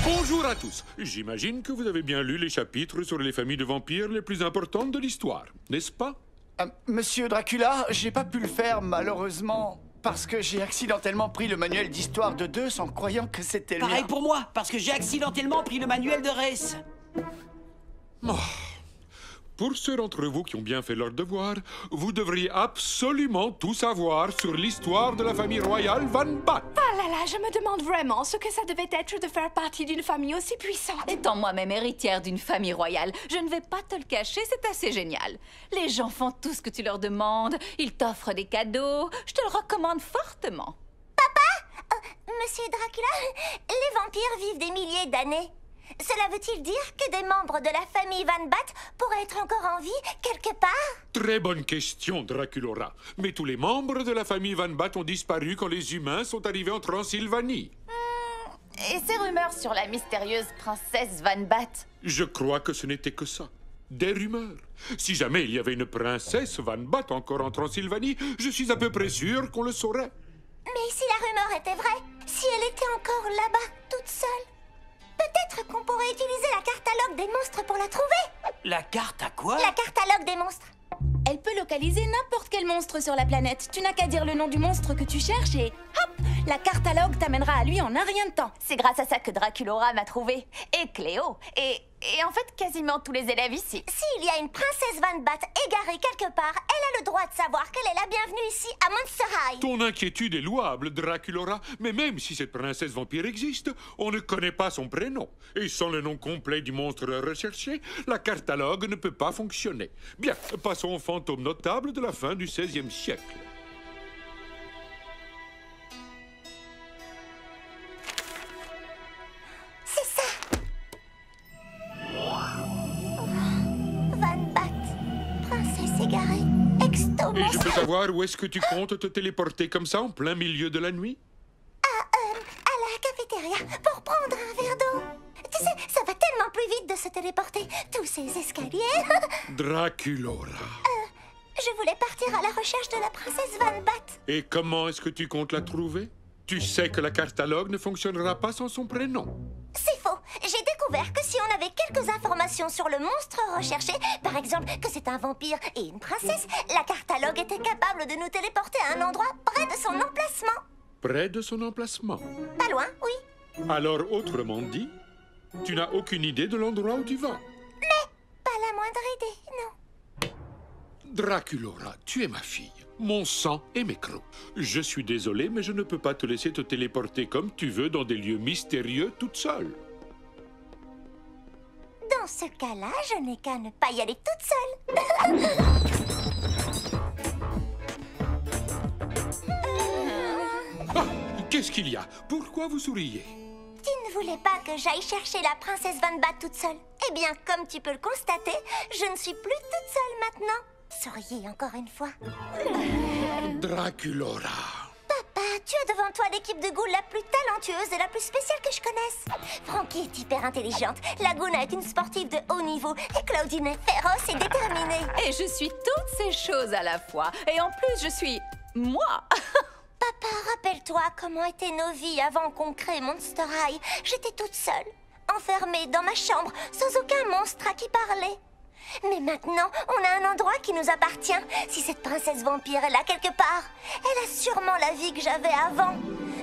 Bonjour à tous. J'imagine que vous avez bien lu les chapitres sur les familles de vampires les plus importantes de l'histoire, n'est-ce pas? Monsieur Dracula, j'ai pas pu le faire, malheureusement, parce que j'ai accidentellement pris le manuel d'histoire de Deus en croyant que c'était le mien. Pareil pour moi, parce que j'ai accidentellement pris le manuel de Rhys. Oh. Pour ceux d'entre vous qui ont bien fait leur devoir, vous devriez absolument tout savoir sur l'histoire de la famille royale Van Bat. Ah là là, je me demande vraiment ce que ça devait être de faire partie d'une famille aussi puissante. Étant moi-même héritière d'une famille royale, je ne vais pas te le cacher, c'est assez génial. Les gens font tout ce que tu leur demandes, ils t'offrent des cadeaux, je te le recommande fortement. Papa, Monsieur Dracula, les vampires vivent des milliers d'années. Cela veut-il dire que des membres de la famille Van Bat pourraient être encore en vie quelque part? Très bonne question, Draculaura. Mais tous les membres de la famille Van Bat ont disparu quand les humains sont arrivés en Transylvanie. Et ces rumeurs sur la mystérieuse princesse Van Bat? Je crois que ce n'était que ça. Des rumeurs. Si jamais il y avait une princesse Van Bat encore en Transylvanie, je suis à peu près sûr qu'on le saurait. Mais si la rumeur était vraie, si elle était encore là-bas, toute seule, peut-être qu'on pourrait utiliser la catalogue des monstres pour la trouver. La carte à quoi? La catalogue des monstres. Elle peut localiser n'importe quel monstre sur la planète. Tu n'as qu'à dire le nom du monstre que tu cherches et hop, la catalogue t'amènera à lui en un rien de temps. C'est grâce à ça que Draculaura m'a trouvé. Et Cléo. Et en fait, quasiment tous les élèves ici. S'il y a une princesse Van Bat égarée quelque part, elle a le droit de savoir qu'elle est la bienvenue ici à Monster High. Ton inquiétude est louable, Draculaura, mais même si cette princesse vampire existe, on ne connaît pas son prénom. Et sans le nom complet du monstre recherché, la catalogue ne peut pas fonctionner. Bien, passons aux fantômes notables de la fin du XVIe siècle. C'est ça. Van Bat, princesse égarée, exto Et je monstre. peux savoir où est-ce que tu comptes te téléporter comme ça en plein milieu de la nuit? À la cafétéria pour prendre un verre d'eau. Tu sais, ça va tellement plus vite de se téléporter. Tous ces escaliers. Draculaura. Je voulais partir à la recherche de la princesse Van Bat. Et comment est-ce que tu comptes la trouver? Tu sais que la catalogue ne fonctionnera pas sans son prénom. C'est faux. J'ai découvert que si on avait quelques informations sur le monstre recherché, par exemple que c'est un vampire et une princesse, la catalogue était capable de nous téléporter à un endroit près de son emplacement. Près de son emplacement. Pas loin, oui. Alors, autrement dit, tu n'as aucune idée de l'endroit où tu vas. Mais pas la moindre idée, non. Draculaura, tu es ma fille, mon sang et mes crocs. Je suis désolé, mais je ne peux pas te laisser te téléporter comme tu veux dans des lieux mystérieux toute seule. Dans ce cas-là, je n'ai qu'à ne pas y aller toute seule. Ah, qu'est-ce qu'il y a? Pourquoi vous souriez? Tu ne voulais pas que j'aille chercher la princesse Van Bat toute seule? Eh bien, comme tu peux le constater, je ne suis plus toute seule maintenant. Souriez encore une fois. Draculaura. Papa, Tu as devant toi l'équipe de ghouls la plus talentueuse et la plus spéciale que je connaisse. Frankie est hyper intelligente, Laguna est une sportive de haut niveau et Claudine est féroce et déterminée. Et je suis toutes ces choses à la fois. Et en plus, je suis... moi. Papa, rappelle-toi comment étaient nos vies avant qu'on crée Monster High. J'étais toute seule, enfermée dans ma chambre, sans aucun monstre à qui parler. Mais maintenant, on a un endroit qui nous appartient. Si cette princesse vampire est là quelque part, elle a sûrement la vie que j'avais avant.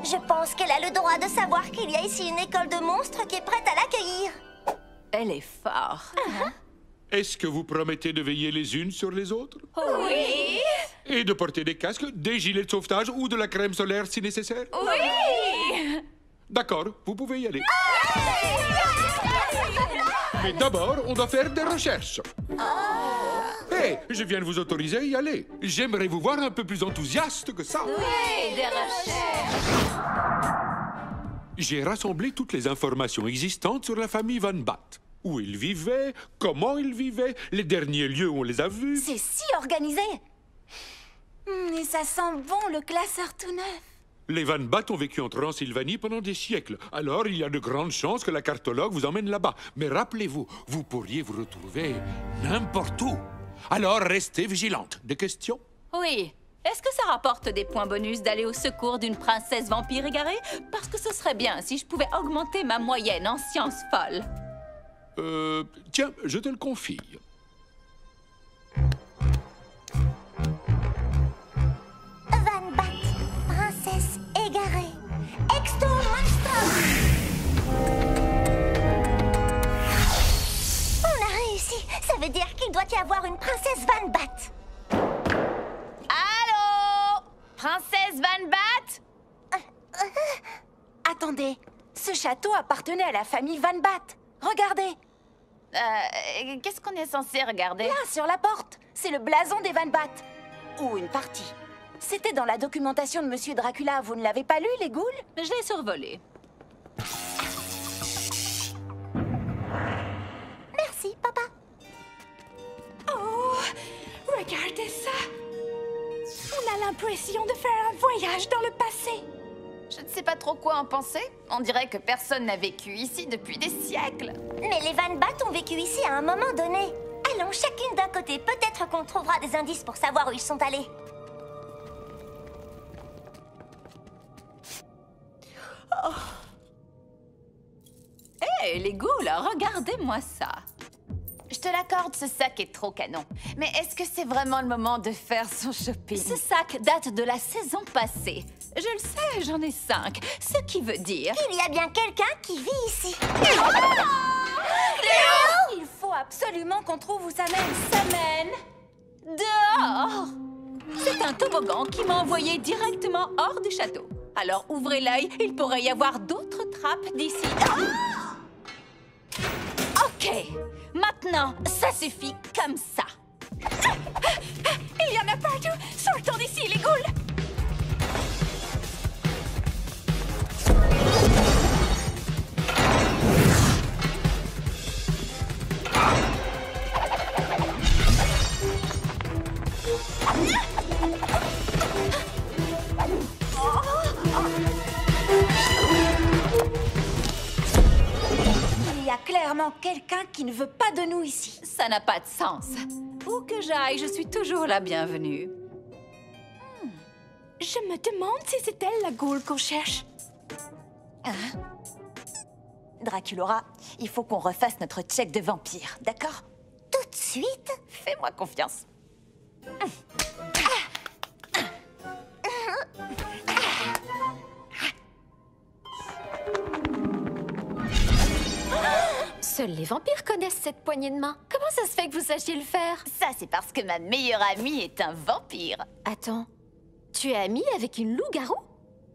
Je pense qu'elle a le droit de savoir qu'il y a ici une école de monstres qui est prête à l'accueillir. Elle est forte. Est-ce que vous promettez de veiller les unes sur les autres? Oui. Et de porter des casques, des gilets de sauvetage ou de la crème solaire si nécessaire? Oui. D'accord, vous pouvez y aller. Mais d'abord, on doit faire des recherches. Hé, je viens de vous autoriser à y aller. J'aimerais vous voir un peu plus enthousiaste que ça. Oui, des recherches. J'ai rassemblé toutes les informations existantes sur la famille Van Bat. Où ils vivaient, comment ils vivaient, les derniers lieux où on les a vus. C'est si organisé. Et ça sent bon, le classeur tout neuf. Les Van Bat ont vécu en Transylvanie pendant des siècles. Alors, il y a de grandes chances que la cartologue vous emmène là-bas. Mais rappelez-vous, vous pourriez vous retrouver n'importe où. Alors, restez vigilante. Des questions? Oui. Est-ce que ça rapporte des points bonus d'aller au secours d'une princesse vampire égarée? Parce que ce serait bien si je pouvais augmenter ma moyenne en sciences folles. Tiens, je te le confie. Van Bat, princesse égarée. Exto Monster. On a réussi. Ça veut dire qu'il doit y avoir une princesse Van Bat. Allô? Princesse Van Bat? Attendez, ce château appartenait à la famille Van Bat. Regardez. Qu'est-ce qu'on est censé regarder? Là, sur la porte. C'est le blason des Van Bat. Ou une partie. C'était dans la documentation de Monsieur Dracula. Vous ne l'avez pas lu, les ghouls? Je l'ai survolé. Merci, papa. Oh, regardez ça. On a l'impression de faire un voyage dans le passé. Je ne sais pas trop quoi en penser. On dirait que personne n'a vécu ici depuis des siècles. Mais les Van Bat ont vécu ici à un moment donné. Allons chacune d'un côté. Peut-être qu'on trouvera des indices pour savoir où ils sont allés. Hé, les ghouls, regardez-moi ça. Je te l'accorde, ce sac est trop canon. Mais est-ce que c'est vraiment le moment de faire son shopping? Ce sac date de la saison passée. Je le sais, j'en ai 5. Ce qui veut dire... Il y a bien quelqu'un qui vit ici. Léo! Il faut absolument qu'on trouve où ça mène. Ça mène dehors. C'est un toboggan qui m'a envoyé directement hors du château. Alors ouvrez l'œil, il pourrait y avoir d'autres trappes d'ici. Ok, maintenant, ça suffit comme ça. Il y en a partout. Sortons d'ici, les ghouls. Il y a clairement quelqu'un qui ne veut pas de nous ici. Ça n'a pas de sens. Où que j'aille, je suis toujours la bienvenue. Je me demande si c'est elle la ghoul qu'on cherche. Draculora, il faut qu'on refasse notre check de vampire, d'accord? Tout de suite? Fais-moi confiance. Seuls les vampires connaissent cette poignée de main. Comment ça se fait que vous sachiez le faire? Ça, c'est parce que ma meilleure amie est un vampire. Attends, tu es amie avec une loup-garou?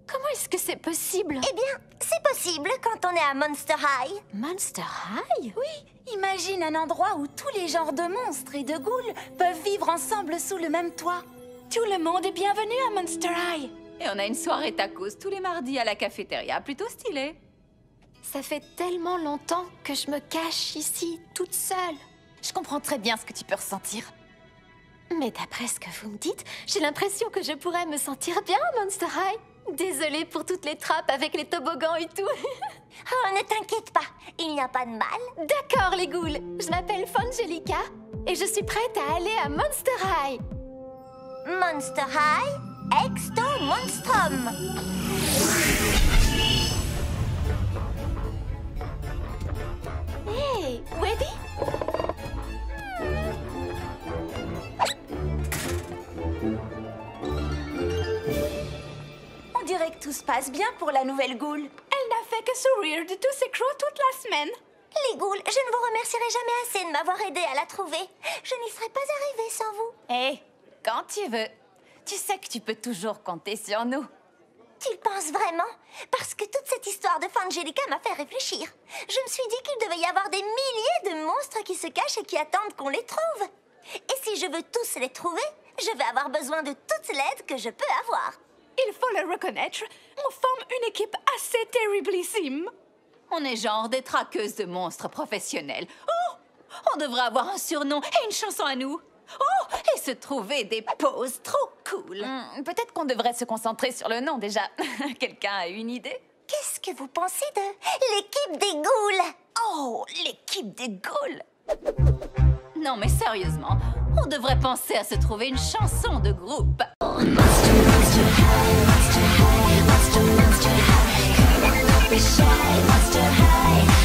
Comment est-ce que c'est possible? Eh bien, c'est possible quand on est à Monster High. Monster High? Oui, imagine un endroit où tous les genres de monstres et de ghouls peuvent vivre ensemble sous le même toit. Tout le monde est bienvenu à Monster High. Et on a une soirée tacos tous les mardis à la cafétéria, plutôt stylée. Ça fait tellement longtemps que je me cache ici, toute seule. Je comprends très bien ce que tu peux ressentir. Mais d'après ce que vous me dites, j'ai l'impression que je pourrais me sentir bien à Monster High. Désolée pour toutes les trappes avec les toboggans et tout. Oh, ne t'inquiète pas, il n'y a pas de mal. D'accord, les ghouls. Je m'appelle Fangelica et je suis prête à aller à Monster High. Monster High, Exto Monstrum. Hey, ready? On dirait que tout se passe bien pour la nouvelle Ghoul. Elle n'a fait que sourire de tous ses crocs toute la semaine. Les ghouls, je ne vous remercierai jamais assez de m'avoir aidé à la trouver. Je n'y serais pas arrivée sans vous. Hé, quand tu veux. Tu sais que tu peux toujours compter sur nous. Tu le penses vraiment? Parce que toute cette histoire de Fangelica m'a fait réfléchir. Je me suis dit qu'il devait y avoir des milliers de monstres qui se cachent et qui attendent qu'on les trouve. Et si je veux tous les trouver, je vais avoir besoin de toute l'aide que je peux avoir. Il faut le reconnaître, on forme une équipe assez terriblissime. On est genre des traqueuses de monstres professionnels. Oh! On devrait avoir un surnom et une chanson à nous. Oh! Et se trouver des poses trop cool. Peut-être qu'on devrait se concentrer sur le nom déjà. Quelqu'un a une idée? Qu'est-ce que vous pensez de l'équipe des ghouls? Oh, l'équipe des ghouls! Non mais sérieusement, on devrait penser à se trouver une chanson de groupe. Monster high, monster high, monster high.